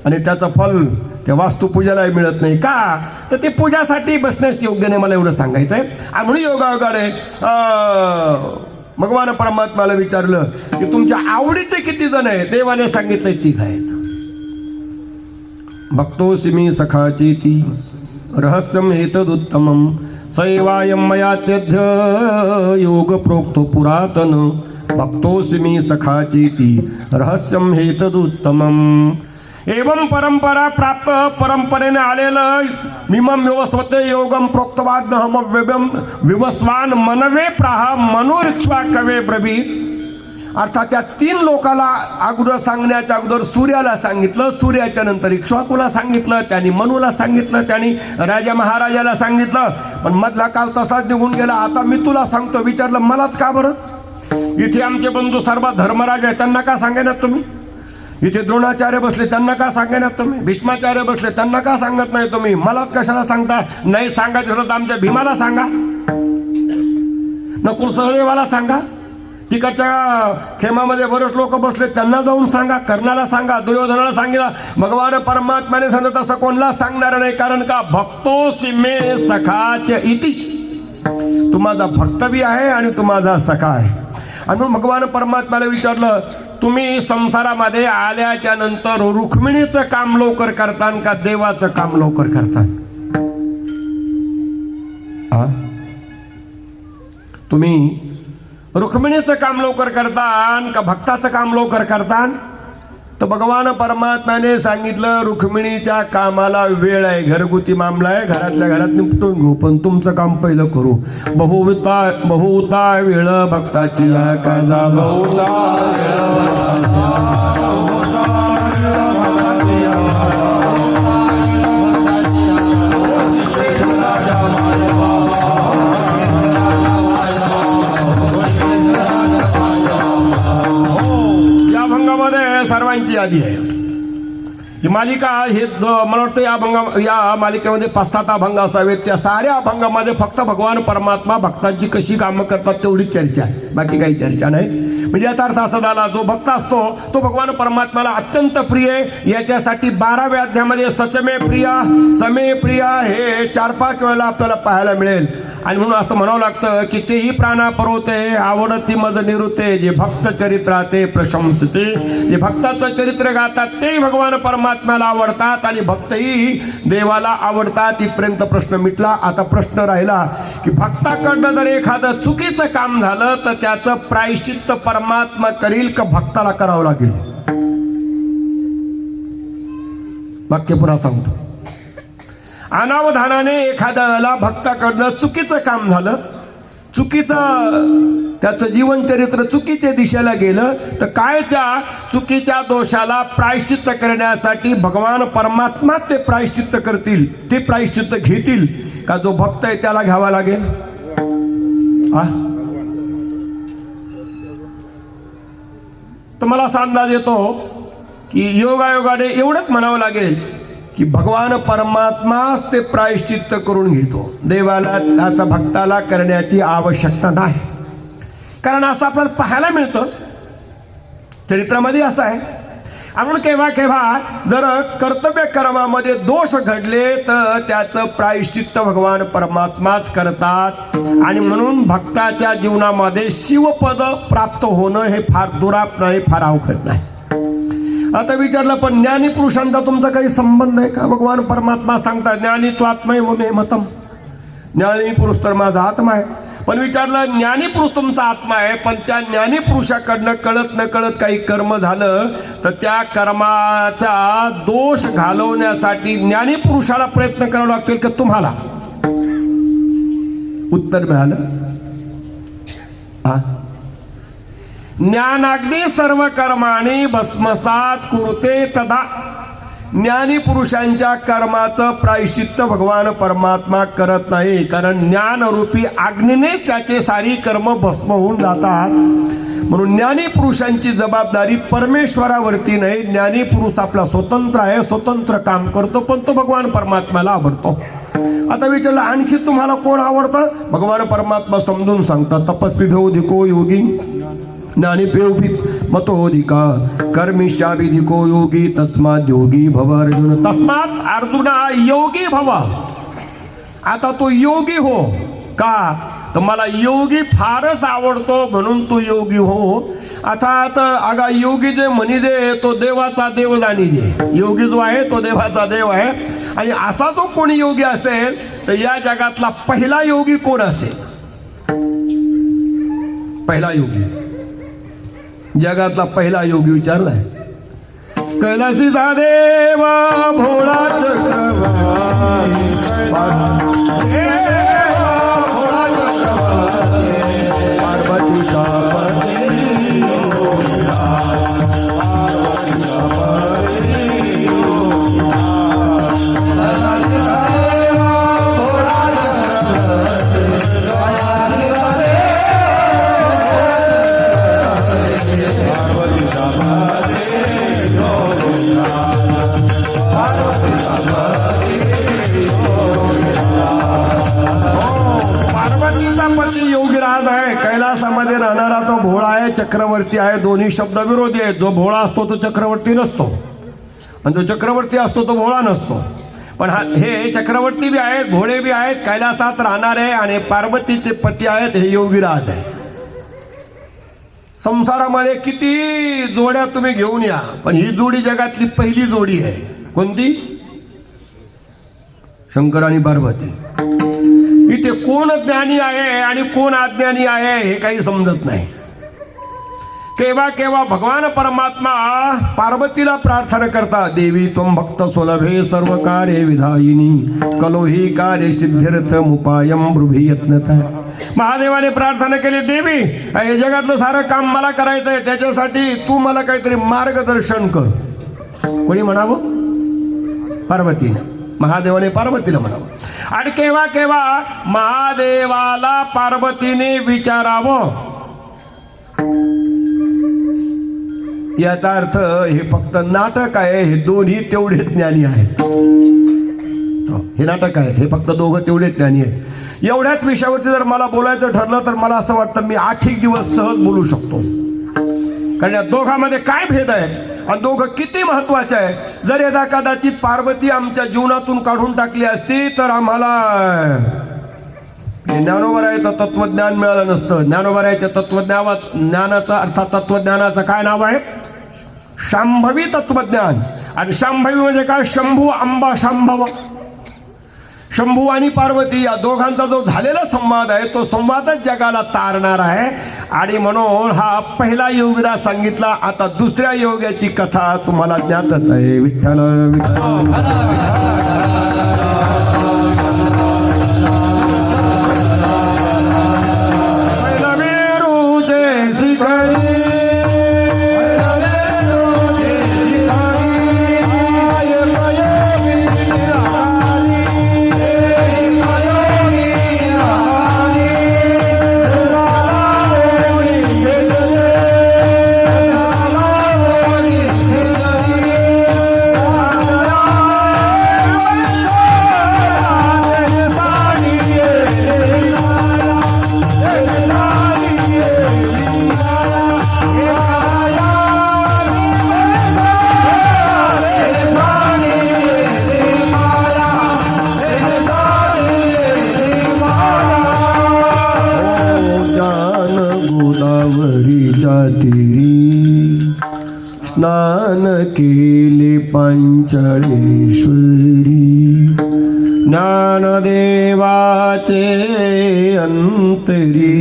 आणि त्याचं फल त्या वास्तुपूजालाही मिळत नाही का, तर ते पूजासाठी बसण्यास योग्य नाही, मला एवढं सांगायचं आहे. आणि म्हणून योगायोगाने भगवान परमात्माला विचारलं की तुमच्या आवडीचे किती जण आहे, देवाने सांगितलंय 3 आहेत. भक्तोऽसि मे सखाचेति रहस्यम एतदुत्तमं सैवायं मया त्यज्य योग प्रोक्तो पुरातन भक्तोऽसि मे सखाचेति रहस्यम एतदुत्तमम्. एवं परंपरा प्राप्त, परंपरेने आलेलं मिमम व्यवस्थते योगम प्रोक्तवाद हम विवस्वान मनवे प्राह मनुरिक्ष्वा कवे ब्रवीत. अर्थात त्या 3 लोकाला अगोदर सांगण्याच्या अगोदर सूर्याला सांगितलं, सूर्याच्या नंतर इक्ष्वाकूला सांगितलं, त्यांनी मनुला सांगितलं, त्यांनी राजा महाराजाला सांगितलं, पण मधला काल तसाच निघून गेला. आता मी तुला सांगतो. विचारलं मलाच का बरं? इथे आमचे बंधू सर्व धर्मराज आहेत, त्यांना का सांगेनात तुम्ही? इथे द्रोणाचार्य बसले, त्यांना का सांगेनात तुम्ही? भीष्माचार्य बसले, त्यांना का सांगत नाही तुम्ही? मलाच कशाला सांगता? नाही सांगायचं ठरलं तर आमच्या भीमाला सांगा, नकुल सहदेवाला सांगा, तिकडच्या खेमामध्ये बरेच लोक बसले त्यांना जाऊन सांगा, कर्णाला सांगा, दुर्योधनाला सांगितलं. भगवान परमात्म्याने सांगत असं कोणला सांगणार नाही, कारण का भक्तोऽसि मे सखाच इति. तू माझा भक्त बी आहे आणि तू माझा सखा आहे. आणि म्हणून भगवान परमात्म्याला विचारलं तुम्ही संसारामध्ये आल्याच्या नंतर रुक्मिणीचं काम लवकर करतान का देवाचं काम लवकर करतान? तुम्ही रुक्मिणीचं काम लवकर करतान का भक्ताचं काम लवकर करतान? तर भगवान परमात्म्याने सांगितलं रुक्मिणीच्या कामाला वेळ आहे, घरगुती मामला आहे, घरातल्या घरात निपटून घेऊ, पण तुमचं काम पहिलं करू. बहुता वेळ भक्ताची का सर्वांची यादी आहे. ही मालिका हे मला वाटतं या मालिकेमध्ये 5-7 अभंग असावेत. त्या साऱ्या अभंगामध्ये फक्त भगवान परमात्मा भक्तांची कशी कामं करतात तेवढी चर्चा आहे, बाकी काही चर्चा नाही. म्हणजे याचा अर्थ असा झाला जो भक्त असतो तो भगवान परमात्म्याला अत्यंत प्रिय आहे. याच्यासाठी 12व्या अध्यायामध्ये सचमे प्रिया समे प्रिया हे 4-5 वेळेला आपल्याला पाहायला मिळेल. आणि म्हणून असं म्हणावं लागतं की तेही प्राणा परवते आवडती मज निरुते जे भक्त चरित्राते प्रशंसते. जे भक्ताचं चरित्र गातात तेही भगवान परमात्म्याला आवडतात आणि भक्तही देवाला आवडतात. इथपर्यंत प्रश्न मिटला. आता प्रश्न राहिला की भक्ताकडनं जर एखादं चुकीचं काम झालं तर त्याचं प्रायश्चित्त परमात्मा करील का भक्ताला करावं लागेल? वाक्य पुन्हा सांगतो. अनावधानाने एखाद्याला भक्ताकडनं चुकीचं काम झालं, चुकीचं त्याचं जीवनचरित्र चुकीच्या दिशेला गेलं, तर काय त्या चुकीच्या दोषाला प्रायश्चित्त करण्यासाठी भगवान परमात्मा ते प्रायश्चित्त करतील, ते प्रायश्चित्त घेतील का जो भक्त आहे त्याला घ्यावा लागेल? तर मला असा अंदाज येतो की योगायोगाने एवढंच म्हणावं लागेल की भगवान परमात्माच ते प्रायश्चित्त करून घेतो. देवाला त्याचा भक्ताला करण्याची आवश्यकता नाही. कारण असं आपल्याला पाहायला मिळतं चरित्रामध्ये असं आहे. आपण केव्हा केव्हा जर कर्तव्य कर्मामध्ये दोष घडले तर त्याचं प्रायश्चित्त भगवान परमात्माच करतात. आणि म्हणून भक्ताच्या जीवनामध्ये शिवपद प्राप्त होणं हे फार दुराप नाही, फार अवघड नाही. आता विचारलं पण ज्ञानी पुरुषांचा तुमचा काही संबंध आहे का? भगवान परमात्मा सांगतात ज्ञानी तो आत्मा आहे मे मतम. ज्ञानी पुरुष तर माझा आत्मा आहे. पण विचारलं ज्ञानी पुरुष तुमचा आत्मा आहे, पण त्या ज्ञानी पुरुषाकडनं कळत न कळत काही कर्म झालं तर त्या कर्माचा दोष घालवण्यासाठी ज्ञानी पुरुषाला प्रयत्न करावा लागतील का तुम्हाला? उत्तर मिळालं. ज्ञानाग्नी सर्व कर्माणी भस्मसात कुरुते तदा. ज्ञानी पुरुषांच्या कर्माचं प्रायश्चित्त भगवान परमात्मा करत नाही, कारण ज्ञानरूपी अग्नीने त्याचे सारी कर्म भस्म होऊन जातात. म्हणून ज्ञानी पुरुषांची जबाबदारी परमेश्वरावरती नाही. ज्ञानी पुरुष आपला स्वतंत्र आहे, स्वतंत्र काम करतो, पण तो भगवान परमात्म्याला आवडतो. आता विचारलं आणखी तुम्हाला कोण आवडतं? भगवान परमात्मा समजून सांगतात, तपस्वी भेवधिको योगी ज्ञानी पेवभी मतोधिका कर्मिष्याभिधिको योगी तस्मात योगी भव अर्जुन. तस्मात अर्जुना योगी भव. आता तो योगी हो का? तर मला योगी फारच आवडतो म्हणून तो योगी हो. आता अगा योगी जे म्हणी जे तो देवाचा देव जाणी जे योगी जो आहे तो देवाचा देव आहे. आणि असा जो कोणी योगी असेल तर या जगातला पहिला योगी कोण असेल? पहिला योगी, जगातला पहिला योगी विचारलाय कैलासीचा देव भोळा चक्रवर्ती. पार्वतीचा योगीराज आहे. कैलासामध्ये राहणारा तो भोळा आहे, चक्रवर्ती आहे. दोन्ही शब्द विरोधी आहेत. जो भोळा असतो तो चक्रवर्ती नसतो आणि जो चक्रवर्ती असतो तो भोळा नसतो. पण हे चक्रवर्ती बी आहेत, भोळे बी आहेत, कैलासात राहणारे आणि पार्वतीचे पती आहेत. हे योगीराज आहे. संसारामध्ये किती जोड्या तुम्ही घेऊन या, पण ही जोडी जगातली पहिली जोडी आहे. कोणती? शंकर आणि पार्वती. इथे कोण ज्ञानी आहे आणि कोण अज्ञानी आहे हे काही समजत नाही. केव्हा केव्हा भगवान परमात्मा पार्वतीला प्रार्थना करता, देवी त्वं भक्त सुलभे सर्व कार्य विधायिनी कलोही कार्य सिद्ध्यर्थ उपायम ब्रुभी यत्नता. महादेवाने प्रार्थना केली, देवी हे जगातलं सारं काम मला करायचंय, त्याच्यासाठी तू मला काहीतरी मार्गदर्शन कर. कोणी म्हणावं? पार्वतीने. महादेवाने पार्वतीला म्हणावं. आणि केव्हा केव्हा महादेवाला पार्वतीने विचारावं. याचा अर्थ हे फक्त नाटक आहे. हे दोन्ही तेवढेच ज्ञानी आहेत. हे नाटक आहे, हे फक्त दोघं तेवढेच ज्ञानी आहेत. एवढ्याच विषयावरती जर मला बोलायचं ठरलं तर मला असं वाटतं मी 8 दिवस सहज बोलू शकतो. कारण या दोघांमध्ये काय भेद आहे आणि दोघं किती महत्वाचे आहे. जर यदा कदाचित पार्वती आमच्या जीवनातून काढून टाकली असती तर आम्हाला ज्ञानोबरायचं तत्वज्ञान मिळालं नसतं. ज्ञानोबरायच्या तत्वज्ञानाचा अर्थात तत्वज्ञानाचं काय नाव आहे? शांभवी तत्वज्ञान. आणि शांभवी म्हणजे काय? शंभू अंबा शांभव. शंभू आणि पार्वती या दोघांचा जो झालेला संवाद आहे तो संवादच जगाला तारणार आहे. आणि म्हणून हा पहिला योगीराज सांगितला. आता दुसऱ्या योग्याची कथा तुम्हाला ज्ञातच आहे. विठ्ठल स्नान केले पांचाळेश्वरी ज्ञानदेवाचे अंतरी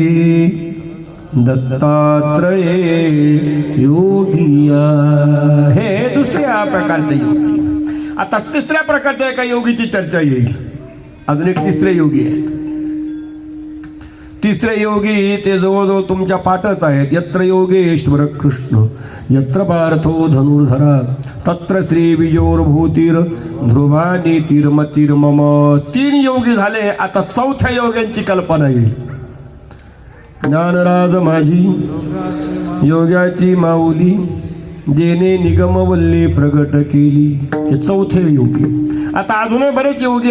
दत्तात्रये योगिया. हे दुसऱ्या प्रकारचे योगी. आता तिसऱ्या प्रकारच्या एका योगीची चर्चा येईल. अजून एक तिसरे योगी आहेत. तिसरे योगी ते जवळजवळ तुमच्या पाठच आहेत. यत्र योगेश्वर कृष्ण यत्र पार्थो धनुर्धरा तत्र श्री विजोर्भूतीर ध्रुवा नीतिर्मतीर मम. 3 योगी झाले. आता चौथ्या योग्यांची कल्पना येईल. ज्ञानराज माझी योगाची माऊली जेने निगमवल्ली प्रगट केली. हे चौथे योगी. आता अजूनही बरेच योगी